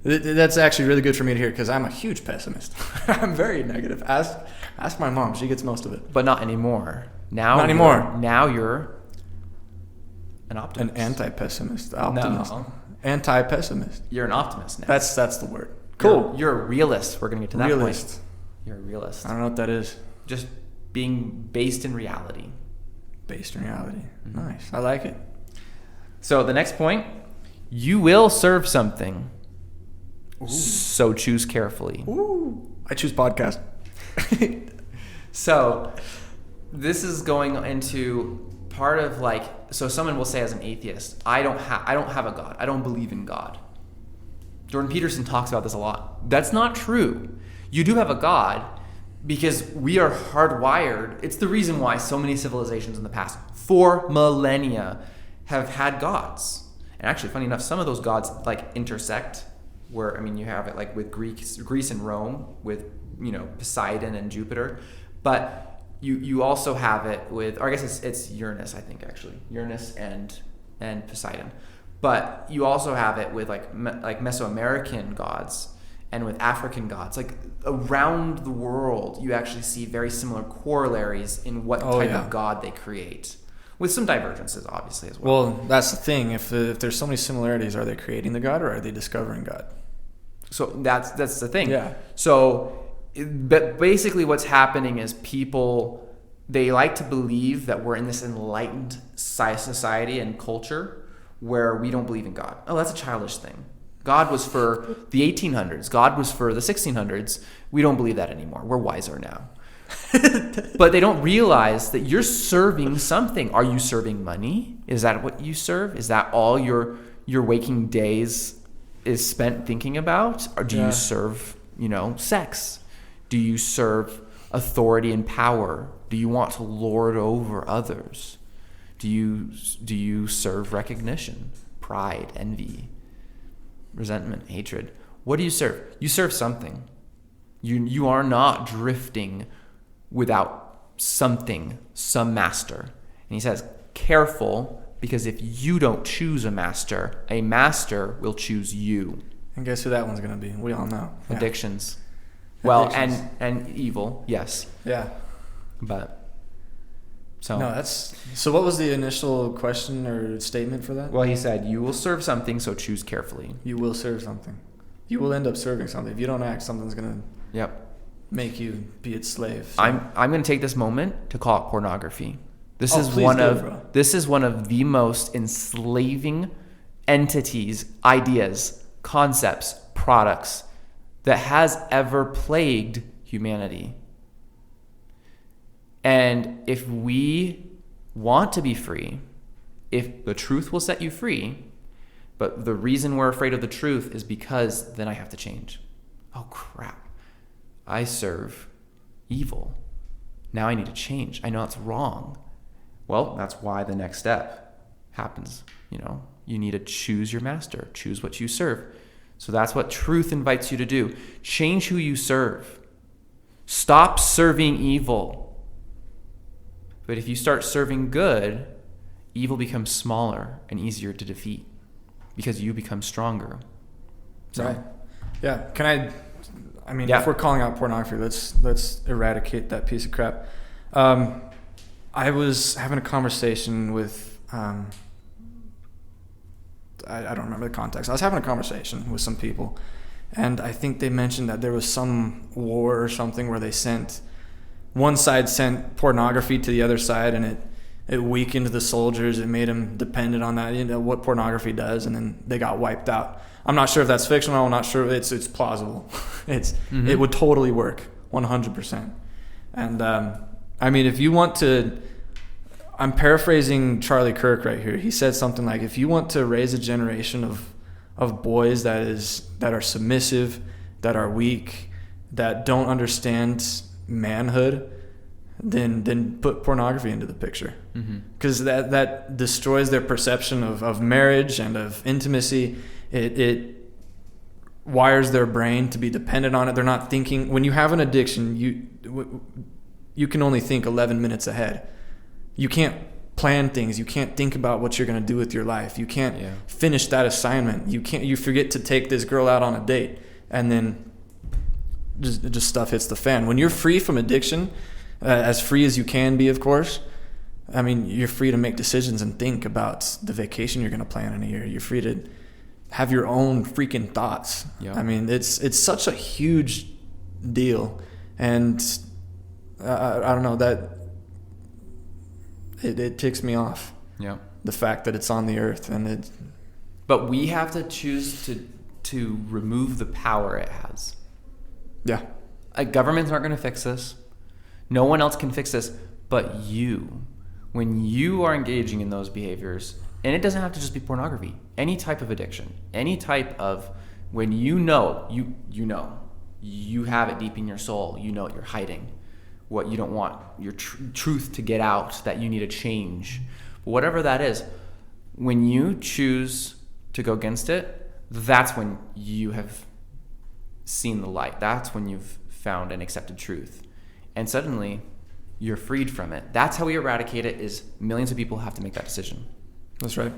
that's actually really good for me to hear because I'm a huge pessimist. I'm very negative. Ask my mom. She gets most of it. But not anymore. Now Not anymore. Now you're an optimist. An anti-pessimist. Optimist. No. Anti-pessimist. You're an optimist now. That's the word. Cool. You're a realist. We're going to get to that Realist. point. You're a realist. I don't know what that is. Just being based in reality. Based in reality. Nice. I like it. So the next point, you will serve something. Ooh. So choose carefully. Ooh. I choose podcast. So this is going into part of like, so someone will say as an atheist, I don't have a God. I don't believe in God. Jordan Peterson talks about this a lot. That's not true. You do have a God because we are hardwired. It's the reason why so many civilizations in the past, for millennia, have had gods. And actually, funny enough, some of those gods like intersect. Where, I mean, you have it like with Greece and Rome with, Poseidon and Jupiter. But you also have it with, or I guess it's Uranus, I think, actually. Uranus and Poseidon. But you also have it with like Mesoamerican gods and with African gods. Like around the world, you actually see very similar corollaries in what type of god they create. With some divergences, obviously, as well. Well, that's the thing. If there's so many similarities, are they creating the God or are they discovering God? So that's the thing. Yeah. So, but basically what's happening is people, they like to believe that we're in this enlightened society and culture where we don't believe in God. Oh, that's a childish thing. God was for the 1800s. God was for the 1600s. We don't believe that anymore. We're wiser now. But they don't realize that you're serving something. Are you serving money? Is that what you serve? Is that all your waking days is spent thinking about? Or do you serve, sex? Do you serve authority and power? Do you want to lord over others? Do you serve recognition, pride, envy, resentment, hatred? What do you serve? You serve something. You are not drifting without something, some master. And he says, careful, because if you don't choose a master will choose you. And guess who that one's going to be? We all know. Yeah. Addictions. Well, Addictions. and evil, yes. Yeah. But, so. No, so what was the initial question or statement for that? Well, he said, you will serve something, so choose carefully. You will serve something. You will end up serving something. If you don't act, something's going to make you be its slave. So. I'm going to take this moment to call it pornography. This is one of the most enslaving entities, ideas, concepts, products that has ever plagued humanity. And if we want to be free, if the truth will set you free, but the reason we're afraid of the truth is because then I have to change. Oh, crap. I serve evil. Now I need to change. I know it's wrong. Well, that's why the next step happens. You need to choose your master. Choose what you serve. So that's what truth invites you to do. Change who you serve. Stop serving evil. But if you start serving good, evil becomes smaller and easier to defeat because you become stronger. So, right. Yeah. If we're calling out pornography, let's eradicate that piece of crap. I was having a conversation with, I don't remember the context. I was having a conversation with some people, and I think they mentioned that there was some war or something where one side sent pornography to the other side, and it weakened the soldiers. It made them dependent on that, what pornography does, and then they got wiped out. I'm not sure if that's fictional. I'm not sure if it's plausible. It would totally work, 100%. And if you want to, I'm paraphrasing Charlie Kirk right here. He said something like, if you want to raise a generation of boys that are submissive, that are weak, that don't understand manhood, then put pornography into the picture. Mm-hmm. Because that destroys their perception of marriage and of intimacy. It wires their brain to be dependent on it. They're not thinking. When you have an addiction, you can only think 11 minutes ahead. You can't plan things. You can't think about what you're going to do with your life. You can't finish that assignment. You forget to take this girl out on a date, and then just stuff hits the fan. When you're free from addiction, as free as you can be, of course, I mean, you're free to make decisions and think about the vacation you're going to plan in a year. You're free to have your own freaking thoughts. Yep. I mean, it's such a huge deal, and I don't know, that it ticks me off. Yeah. The fact that it's on the earth, and But we have to choose to remove the power it has. Yeah. Governments aren't going to fix this. No one else can fix this but you. When you are engaging in those behaviors, and it doesn't have to just be pornography, any type of addiction, any type of, when you know, you have it deep in your soul, you know what you're hiding, what you don't want your truth to get out, that you need to change. But whatever that is, when you choose to go against it, that's when you have seen the light. That's when you've found and accepted truth. And suddenly, you're freed from it. That's how we eradicate it, is millions of people have to make that decision. That's right.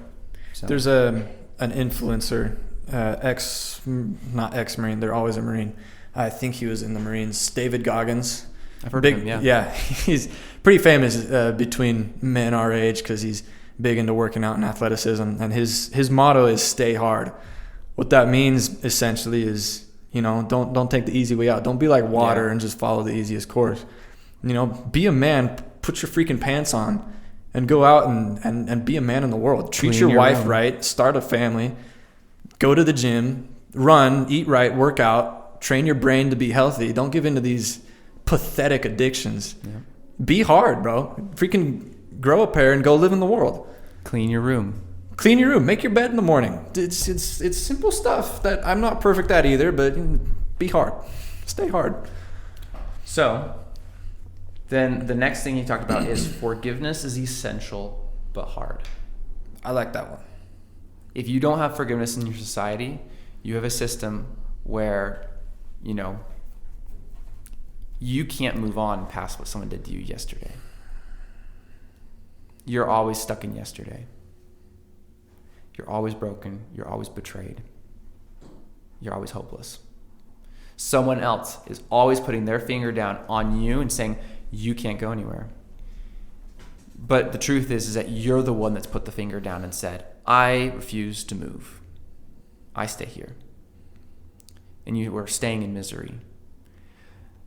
So. There's an influencer, not ex-Marine, they're always a Marine. I think he was in the Marines, David Goggins. I've heard of him, yeah. Yeah, he's pretty famous between men our age because he's big into working out and athleticism. And his motto is stay hard. What that means essentially is, don't take the easy way out. Don't be like water and just follow the easiest course. Be a man, put your freaking pants on and go out and be a man in the world. Treat your wife right, start a family, go to the gym, run, eat right, work out, train your brain to be healthy. Don't give into these pathetic addictions. Yeah. Be hard, bro. Freaking grow a pair and go live in the world. Clean your room. Make your bed in the morning. It's simple stuff that I'm not perfect at either, but be hard. Stay hard. So, then the next thing you talked about is forgiveness is essential but hard. I like that one. If you don't have forgiveness in your society, you have a system where, you can't move on past what someone did to you yesterday. You're always stuck in yesterday. You're always broken. You're always betrayed. You're always hopeless. Someone else is always putting their finger down on you and saying, you can't go anywhere. But the truth is that you're the one that's put the finger down and said, I refuse to move. I stay here. And you are staying in misery.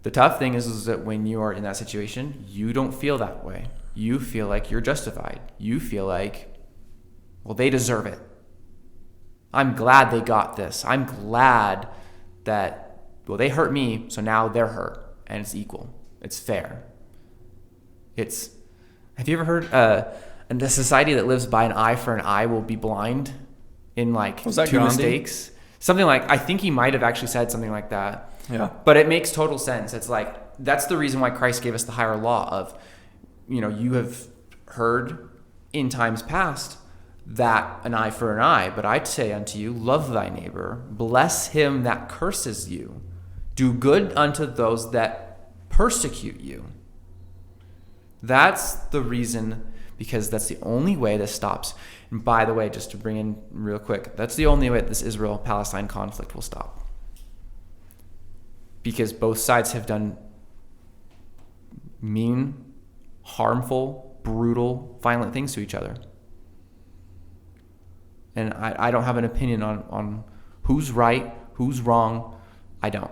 The tough thing is that when you are in that situation, you don't feel that way. You feel like you're justified. You feel like, well, they deserve it. I'm glad they got this. I'm glad that, well, they hurt me, so now they're hurt. And it's equal. It's fair. Have you ever heard in a society that lives by an eye for an eye will be blind in like two Gandhi? mistakes? Something like, I think he might have actually said something like that. Yeah. But it makes total sense. It's like, that's the reason why Christ gave us the higher law of, you have heard in times past that an eye for an eye, but I say unto you, love thy neighbor, bless him that curses you, do good unto those that persecute you. That's the reason, because that's the only way this stops. And by the way, just to bring in real quick, that's the only way this Israel-Palestine conflict will stop. Because both sides have done mean, harmful, brutal, violent things to each other. And I don't have an opinion on who's right, who's wrong. I don't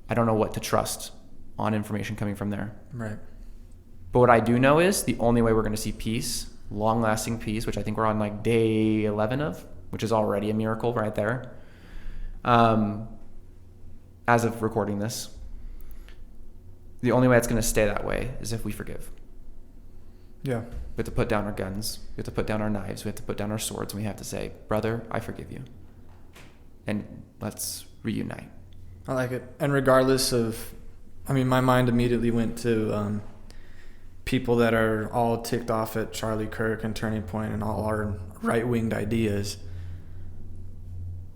know what to trust on information coming from there. Right. But what I do know is the only way we're going to see peace, long-lasting peace, which I think we're on like day 11 of, which is already a miracle right there, as of recording this, the only way it's going to stay that way is if we forgive. Yeah. We have to put down our guns. We have to put down our knives. We have to put down our swords. And we have to say, brother, I forgive you. And let's reunite. I like it. And regardless of, my mind immediately went to people that are all ticked off at Charlie Kirk and Turning Point and all our right-winged ideas,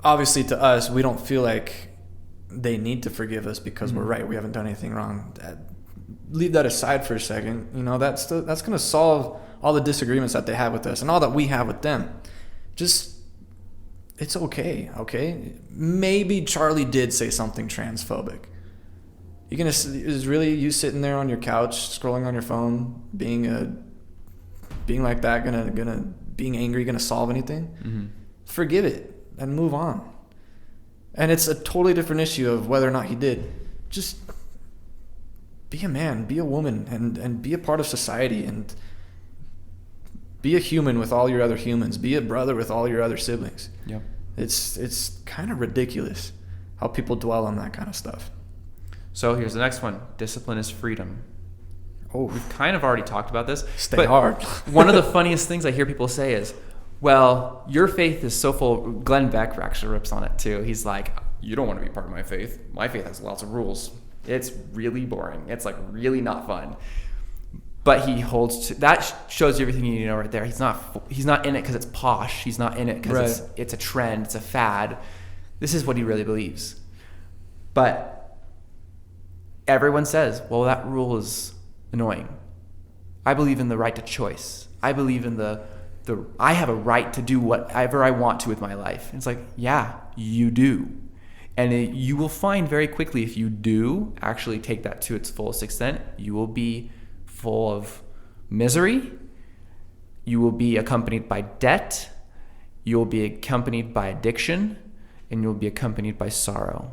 obviously to us, we don't feel like they need to forgive us because we're right. We haven't done anything wrong. Leave that aside for a second. You know, that's going to solve all the disagreements that they have with us and all that we have with them. Just, it's okay. Maybe Charlie did say something transphobic. Is really you sitting there on your couch scrolling on your phone being like that being angry gonna solve anything? Mm-hmm. Forgive it and move on. And it's a totally different issue of whether or not he did. Just be a man, be a woman, and be a part of society, and be a human with all your other humans. Be a brother with all your other siblings. Yep. It's kind of ridiculous how people dwell on that kind of stuff. So here's the next one. Discipline is freedom. Oh, we've kind of already talked about this. Stay hard. One of the funniest things I hear people say is, well, your faith is so full. Glenn Beck actually rips on it too. He's like, you don't want to be part of my faith. My faith has lots of rules. It's really boring. It's like really not fun. But he holds to that. Shows you everything you need to know right there. He's not in it because it's posh. He's not in it because it's a trend. It's a fad. This is what he really believes. But everyone says, well, that rule is annoying. I believe in the right to choice. I believe in I have a right to do whatever I want to with my life. And it's like, yeah, you do. And you will find very quickly, if you do actually take that to its fullest extent, you will be full of misery. You will be accompanied by debt. You will be accompanied by addiction. And you'll be accompanied by sorrow.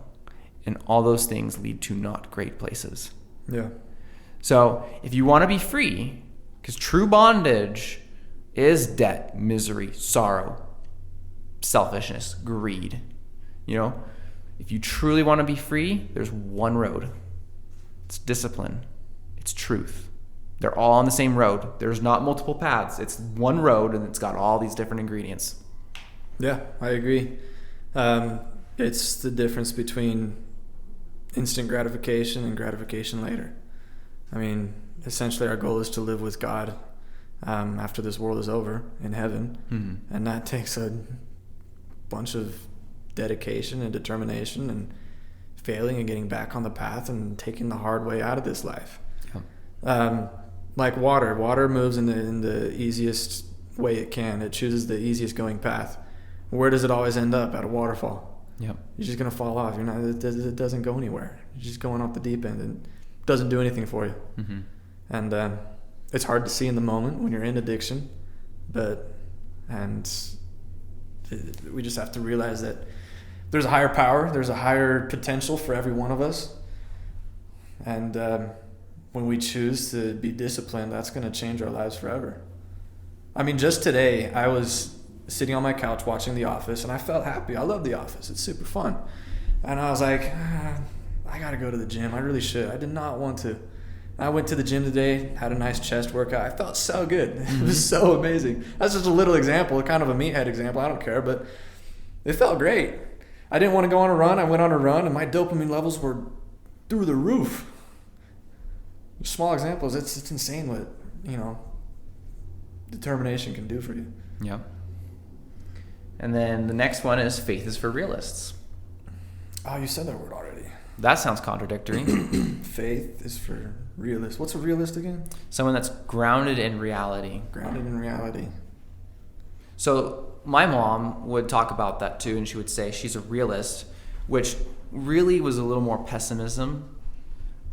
And all those things lead to not great places. Yeah. So if you want to be free, because true bondage is debt, misery, sorrow, selfishness, greed. You know, if you truly want to be free, there's one road. It's discipline. It's truth. They're all on the same road. There's not multiple paths. It's one road, and it's got all these different ingredients. Yeah, I agree. It's the difference between instant gratification and gratification later. I mean, essentially our goal is to live with God after this world is over in heaven. Mm-hmm. And that takes a bunch of dedication and determination and failing and getting back on the path and taking the hard way out of this life. Yeah. Like water moves in the easiest way it can. It chooses the easiest going path. Where does it always end up? At a waterfall. Yep. You're just going to fall off. It doesn't go anywhere. You're just going off the deep end and it doesn't do anything for you. Mm-hmm. And it's hard to see in the moment when you're in addiction, we just have to realize that there's a higher power, there's a higher potential for every one of us. And when we choose to be disciplined, that's going to change our lives forever. I mean, just today, I was sitting on my couch watching The Office, and I felt happy. I love The Office. It's super fun. And I was like, I got to go to the gym. I really should. I did not want to. I went to the gym today, had a nice chest workout. I felt so good. Mm-hmm. It was so amazing. That's just a little example, kind of a meathead example. I don't care, but it felt great. I didn't want to go on a run. I went on a run, and my dopamine levels were through the roof. Small examples. It's insane what, determination can do for you. Yeah. And then the next one is faith is for realists. Oh, you said that word already. That sounds contradictory. Faith is for realists. What's a realist again? Someone that's grounded in reality. Grounded in reality. So my mom would talk about that too, and she would say she's a realist, which really was a little more pessimism.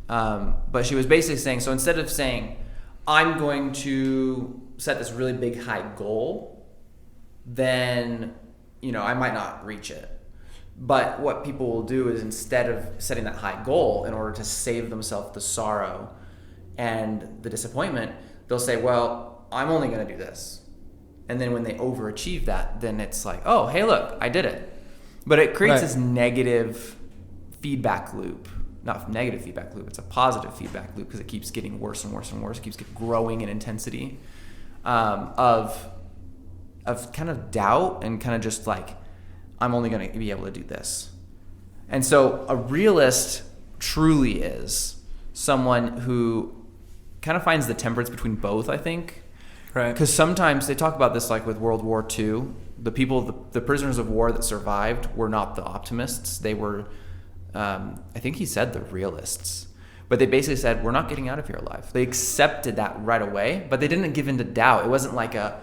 But she was basically saying, so instead of saying, I'm going to set this really big high goal, then, I might not reach it. But what people will do is, instead of setting that high goal in order to save themselves the sorrow and the disappointment, they'll say, well, I'm only going to do this. And then when they overachieve that, then it's like, oh, hey, look, I did it. But it creates this negative feedback loop. Not negative feedback loop, it's a positive feedback loop, because it keeps getting worse and worse and worse. It keeps growing in intensity of kind of doubt and kind of just like, I'm only going to be able to do this. And so a realist truly is someone who kind of finds the temperance between both, I think. Right. Because sometimes they talk about this, like with World War II, the people, the prisoners of war that survived were not the optimists. They were, I think he said, the realists. But they basically said, we're not getting out of here alive. They accepted that right away, but they didn't give in to doubt. It wasn't like a,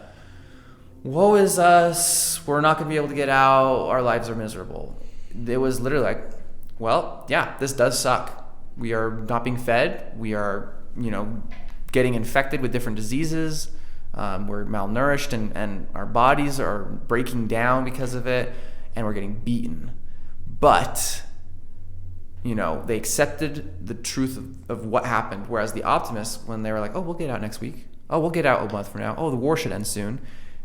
woe is us, we're not going to be able to get out, our lives are miserable. It was literally like, well, yeah, this does suck. We are not being fed. We are, getting infected with different diseases. We're malnourished and our bodies are breaking down because of it, and we're getting beaten. But, they accepted the truth of what happened, whereas the optimists, when they were like, oh, we'll get out next week. Oh, we'll get out a month from now. Oh, the war should end soon.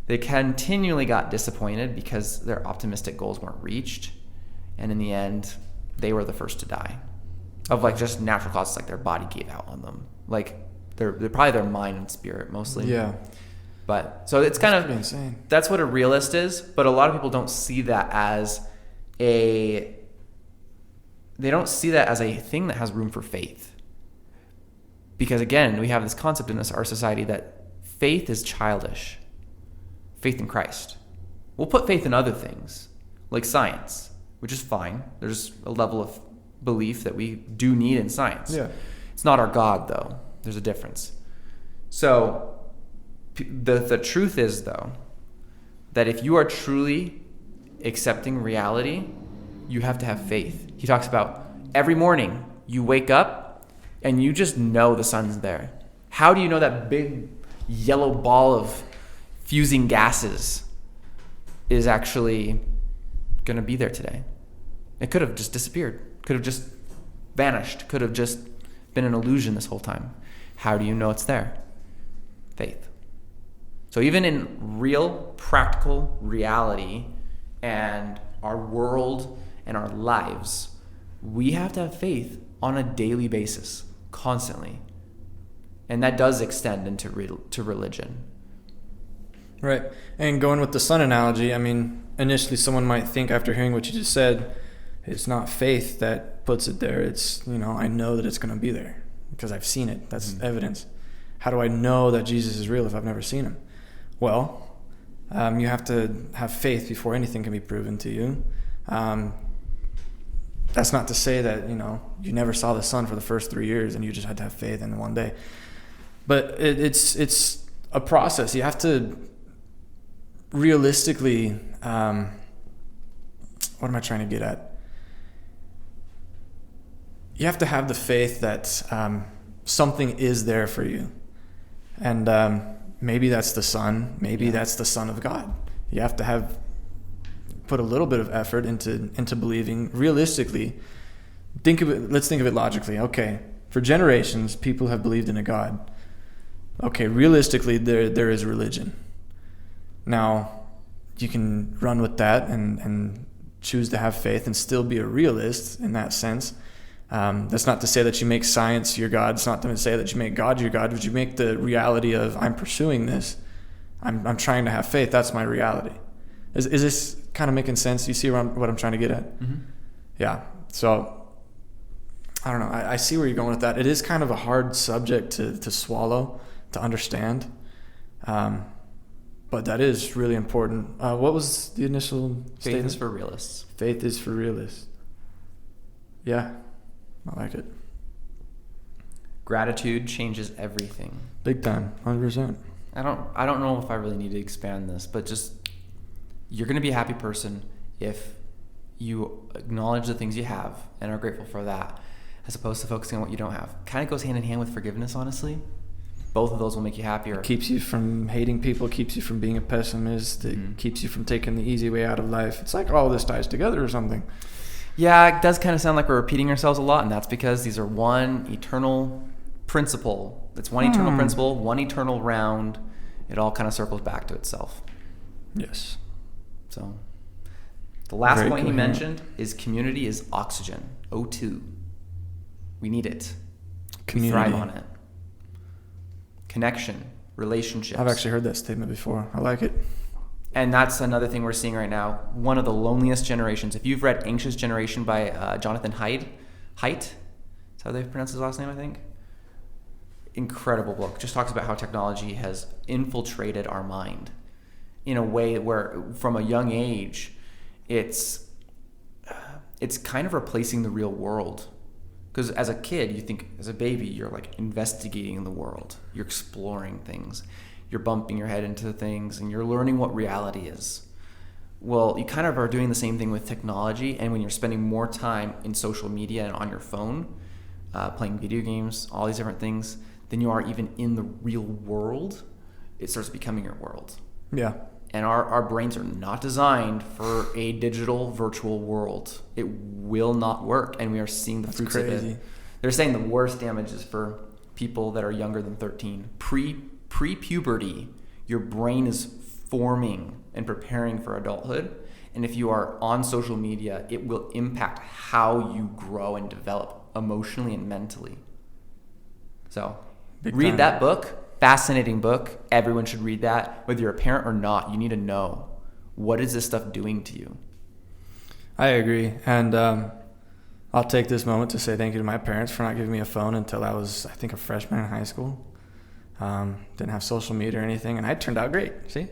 They continually got disappointed because their optimistic goals weren't reached. And in the end, they were the first to die of like just natural causes, like their body gave out on them. Like they're probably their mind and spirit mostly. Yeah. But so it's kind of insane. That's what a realist is. But a lot of people don't see that as a thing that has room for faith. Because again, we have this concept in our society that faith is childish. Faith in Christ. We'll put faith in other things, like science, which is fine. There's a level of belief that we do need in science. Yeah. It's not our God, though. There's a difference. So the truth is, though, that if you are truly accepting reality, you have to have faith. He talks about every morning you wake up and you just know the sun's there. How do you know that big yellow ball of fusing gases is actually going to be there today? It could have just disappeared, could have just vanished, could have just been an illusion this whole time. How do you know it's there? Faith. So even in real, practical reality and our world and our lives, we have to have faith on a daily basis, constantly. And that does extend into religion. Right. And going with the sun analogy, I mean, initially someone might think after hearing what you just said, it's not faith that puts it there. It's, I know that it's going to be there because I've seen it. That's evidence. How do I know that Jesus is real if I've never seen him? Well, you have to have faith before anything can be proven to you. That's not to say that, you never saw the sun for the first 3 years and you just had to have faith in one day. But it's a process. You have to realistically, what am I trying to get at? You have to have the faith that something is there for you. And maybe that's the sun. Maybe that's the Son of God. You have to put a little bit of effort into believing realistically. Let's think of it logically. Okay, for generations, people have believed in a God. Okay, realistically, there is religion. Now, you can run with that and choose to have faith and still be a realist in that sense. That's not to say that you make science your God. It's not to say that you make God your God, but you make the reality of, I'm pursuing this. I'm trying to have faith. That's my reality. Is this kind of making sense? You see what I'm trying to get at? Mm-hmm. Yeah. So, I don't know. I see where you're going with that. It is kind of a hard subject to swallow, to understand. But that is really important. What was the initial statement? Faith is for realists. Faith is for realists. Yeah. I like it. Gratitude changes everything. Big time, 100%. I don't know if I really need to expand this, but just you're going to be a happy person if you acknowledge the things you have and are grateful for that, as opposed to focusing on what you don't have. Kind of goes hand in hand with forgiveness, honestly. Both of those will make you happier. It keeps you from hating people, keeps you from being a pessimist, it keeps you from taking the easy way out of life. It's like all this ties together or something. Yeah, it does kind of sound like we're repeating ourselves a lot, and that's because these are one eternal principle. It's one eternal principle, one eternal round. It all kind of circles back to itself. Yes. So the last point he mentioned is community is oxygen, O2. We need it. Community. We thrive on it. Connection, relationships. I've actually heard that statement before. I like it. And that's another thing we're seeing right now. One of the loneliest generations. If you've read Anxious Generation by Jonathan Haidt, is how they pronounce his last name, I think. incredible book. Just talks about how technology has infiltrated our mind in a way where, from a young age, it's kind of replacing the real world. Because as a kid, you think, as a baby, you're like investigating the world. You're exploring things. You're bumping your head into things, and you're learning what reality is. Well, you kind of are doing the same thing with technology, and when you're spending more time in social media and on your phone, playing video games, all these different things, than you are even in the real world, it starts becoming your world. Yeah. And our brains are not designed for a digital virtual world. It will not work, and we are seeing the fruits of it. They're saying the worst damage is for people that are younger than 13. Pre-puberty, your brain is forming and preparing for adulthood, and if you are on social media, it will impact how you grow and develop emotionally and mentally. So, read that book. Fascinating book. Everyone should read that. Whether you're a parent or not, you need to know, what is this stuff doing to you? I agree. And I'll take this moment to say thank you to my parents for not giving me a phone until I was, I think, a freshman in high school. Didn't have social media or anything, and I turned out great. See?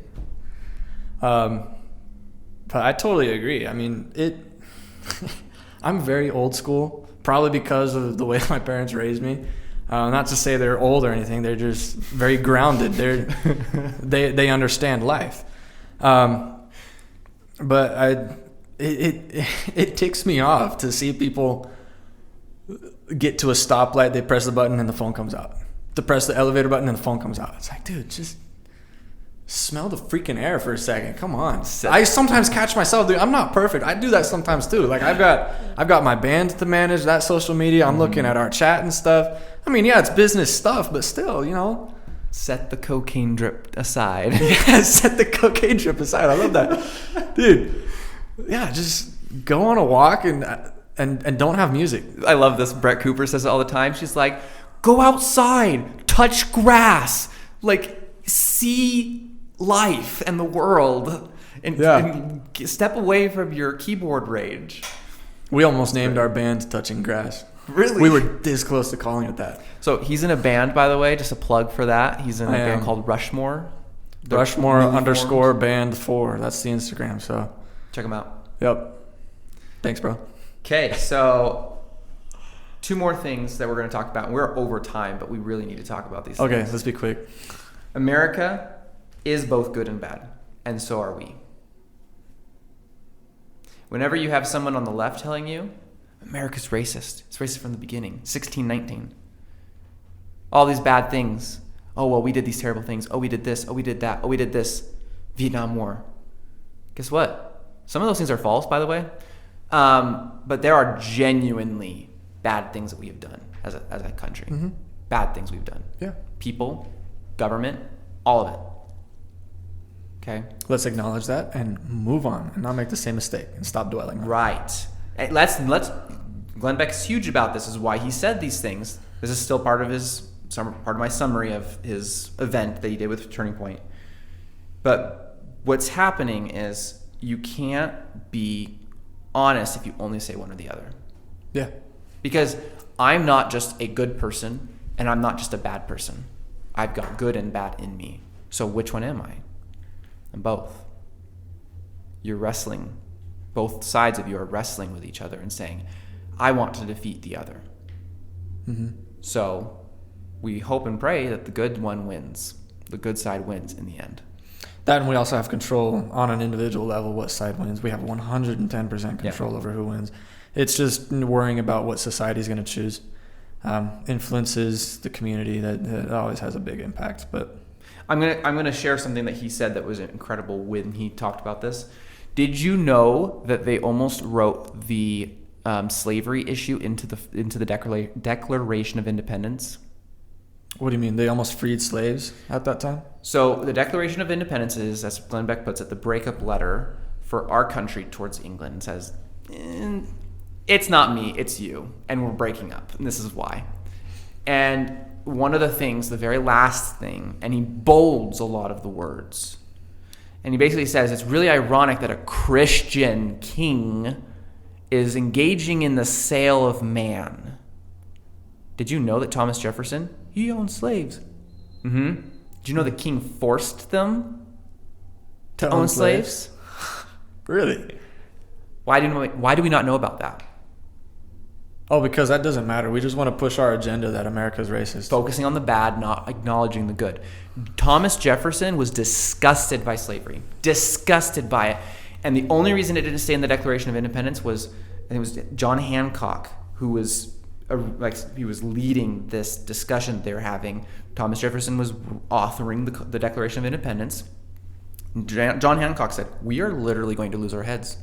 But I totally agree. I mean, I'm very old school, probably because of the way my parents raised me. Not to say they're old or anything. They're just very grounded. They understand life. But it ticks me off to see people get to a stoplight. They press the button and the phone comes out. To press the elevator button and the phone comes out. It's like, dude, just smell the freaking air for a second. Come on. I sometimes catch myself, dude. I'm not perfect. I do that sometimes too. Like I've got my band to manage, that social media. I'm looking at our chat and stuff. I mean, yeah, it's business stuff, but still, you know. Set the cocaine drip aside. Yeah, set the cocaine drip aside. I love that. Dude. Yeah, just go on a walk and don't have music. I love this. Brett Cooper says it all the time. She's like, go outside, touch grass, like see life and the world, and step away from your keyboard rage. We almost named our band Touching Grass. Really? We were this close to calling it that. So he's in a band, by the way, just a plug for that. He's in a band called Rushmore. Rushmore _ band 4. That's the Instagram. So check him out. Yep. Thanks, bro. Okay, so 2 more things that we're going to talk about. We're over time, but we really need to talk about these things. Okay, let's be quick. America is both good and bad, and so are we. Whenever you have someone on the left telling you, America's racist. It's racist from the beginning. 1619. All these bad things. Oh, well, we did these terrible things. Oh, we did this. Oh, we did that. Oh, we did this. Vietnam War. Guess what? Some of those things are false, by the way. But there are genuinely bad things that we have done as a country. Mm-hmm. Bad things we've done. Yeah. People, government, all of it. Okay? Let's acknowledge that and move on and not make the same mistake and stop dwelling on it. Right. Let's Glenn Beck is huge about this. Is why he said these things. This is still part of my summary of his event that he did with Turning Point. But what's happening is you can't be honest if you only say one or the other. Yeah. Because I'm not just a good person and I'm not just a bad person. I've got good and bad in me. So which one am I? I'm both. You're wrestling. Both sides of you are wrestling with each other and saying, I want to defeat the other. Mm-hmm. So we hope and pray that the good one wins. The good side wins in the end. That, and we also have control on an individual level what side wins. We have 110% control over who wins. It's just worrying about what society is going to choose. Influences the community. That always has a big impact. But I'm gonna share something that he said that was incredible when he talked about this. Did you know that they almost wrote the slavery issue into the Declaration of Independence? What do you mean? They almost freed slaves at that time? So the Declaration of Independence is, as Glenn Beck puts it, the breakup letter for our country towards England. It says, it's not me, it's you, and we're breaking up, and this is why. And one of the things, the very last thing, and he bolds a lot of the words, and he basically says, it's really ironic that a Christian king is engaging in the sale of man. Did you know that Thomas Jefferson He owned slaves. Mm-hmm. Do you know the king forced them to own slaves? Really? Why do we not know about that? Oh, because that doesn't matter. We just want to push our agenda that America's racist. Focusing on the bad, not acknowledging the good. Thomas Jefferson was disgusted by slavery. Disgusted by it. And the only reason it didn't stay in the Declaration of Independence was, I think it was John Hancock, who was he was leading this discussion they were having. Thomas Jefferson was authoring the Declaration of Independence. John Hancock said, "We are literally going to lose our heads.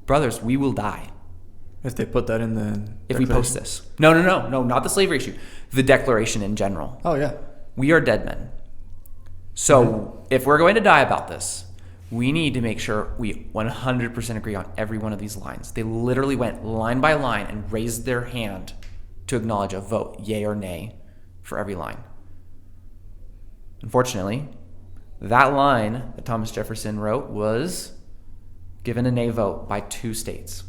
Brothers, we will die if they put that in the if we post this." No, not the slavery issue. The Declaration in general. Oh, yeah. We are dead men. So if we're going to die about this, we need to make sure we 100% agree on every one of these lines. They literally went line by line and raised their hand to acknowledge a vote, yay or nay, for every line. Unfortunately, that line that Thomas Jefferson wrote was given a nay vote by 2 states,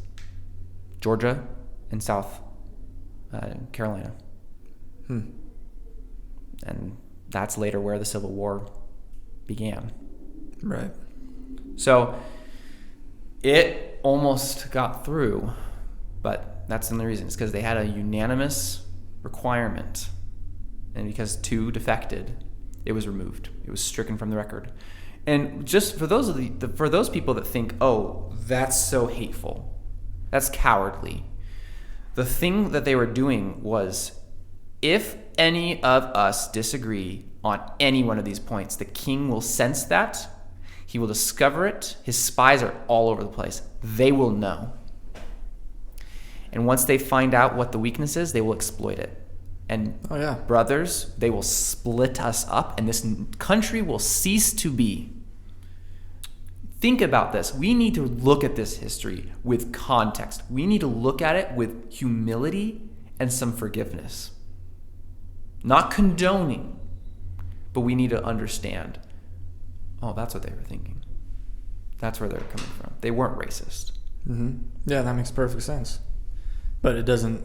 Georgia and South Carolina. And that's later where the Civil War began. Right. So it almost got through, but that's the only reason. It's because they had a unanimous requirement, and because 2 defected, it was removed. It was stricken from the record. And just for those for those people that think, oh, that's so hateful, that's cowardly. The thing that they were doing was, if any of us disagree on any one of these points, the king will sense that. He will discover it. His spies are all over the place. They will know. And once they find out what the weakness is, they will exploit it. And brothers, they will split us up, and this country will cease to be. Think about this. We need to look at this history with context. We need to look at it with humility and some forgiveness. Not condoning, but we need to understand, oh, that's what they were thinking. That's where they're coming from. They weren't racist. Mm-hmm. Yeah, that makes perfect sense. But it doesn't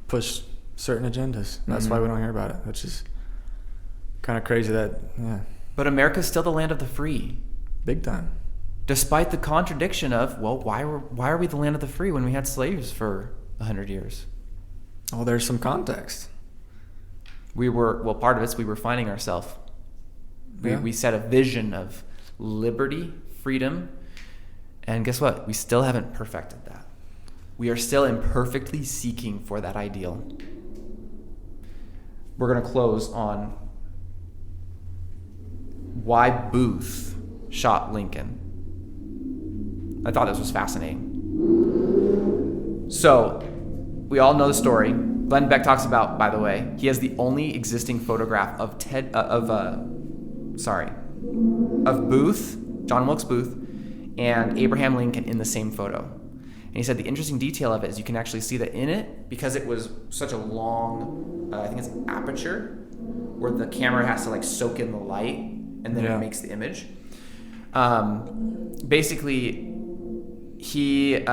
push certain agendas. That's why we don't hear about it, which is kind of crazy But America's still the land of the free. Big time. Despite the contradiction of, well, why are we the land of the free when we had slaves for 100 years? Oh, there's some context. Part of it's we were finding ourselves. We set a vision of liberty, freedom, and guess what? We still haven't perfected that. We are still imperfectly seeking for that ideal. We're going to close on why Booth shot Lincoln. I thought this was fascinating. So, we all know the story. Glenn Beck talks about, by the way, he has the only existing photograph of Booth, John Wilkes Booth, and Abraham Lincoln in the same photo. And he said the interesting detail of it is you can actually see that in it, because it was such a long, I think it's an aperture, where the camera has to soak in the light, and then it makes the image. Basically, you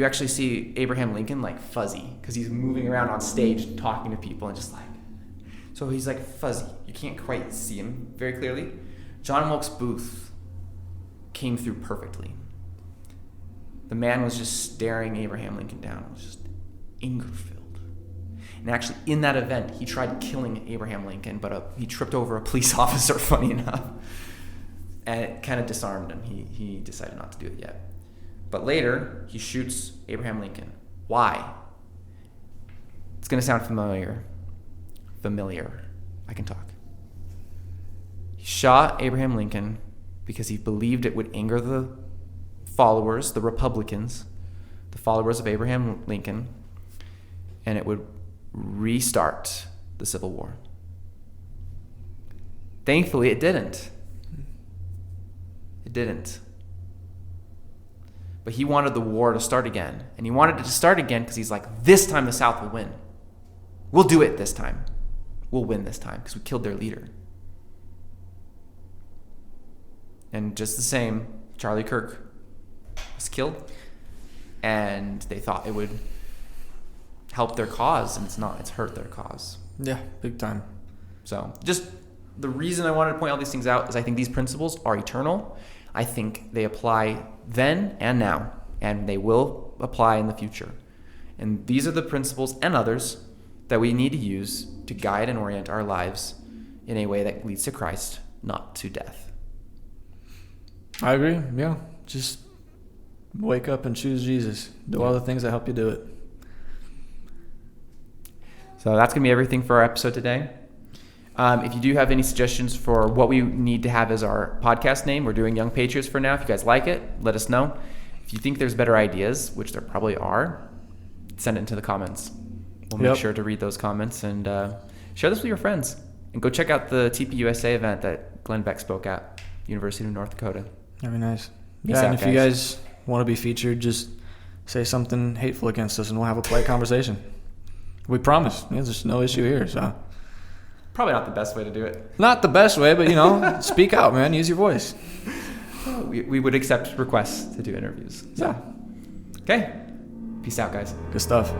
actually see Abraham Lincoln fuzzy, because he's moving around on stage talking to people and so he's fuzzy. You can't quite see him very clearly. John Wilkes Booth came through perfectly. The man was just staring Abraham Lincoln down. It was just anger-filled. And actually, in that event, he tried killing Abraham Lincoln, but he tripped over a police officer, funny enough. And it kind of disarmed him. He decided not to do it yet. But later, he shoots Abraham Lincoln. Why? It's going to sound familiar. I can talk. He shot Abraham Lincoln because he believed it would anger the followers, the Republicans, the followers of Abraham Lincoln, and it would restart the Civil War. Thankfully, it didn't. It didn't. But he wanted the war to start again. And he wanted it to start again because he's this time the South will win. We'll do it this time. We'll win this time because we killed their leader. And just the same, Charlie Kirk was killed. And they thought it would helped their cause, and it's hurt their cause. Yeah, big time. So just the reason I wanted to point all these things out is I think these principles are eternal. I think they apply then and now, and they will apply in the future. And these are the principles and others that we need to use to guide and orient our lives in a way that leads to Christ, not to death. I agree. Yeah. Just wake up and choose Jesus. Do all the things that help you do it. So that's going to be everything for our episode today. If you do have any suggestions for what we need to have as our podcast name, we're doing Young Patriots for now. If you guys like it, let us know. If you think there's better ideas, which there probably are, send it into the comments. We'll make sure to read those comments and share this with your friends. And go check out the TPUSA event that Glenn Beck spoke at, University of North Dakota. That'd be nice. Peace Yeah, out, and if you guys want to be featured, just say something hateful against us and we'll have a polite conversation. We promise. There's no issue here. So Probably not the best way to do it. not the best way, but speak out, man. Use your voice. We would accept requests to do interviews. So. Yeah. Okay. Peace out, guys. Good stuff.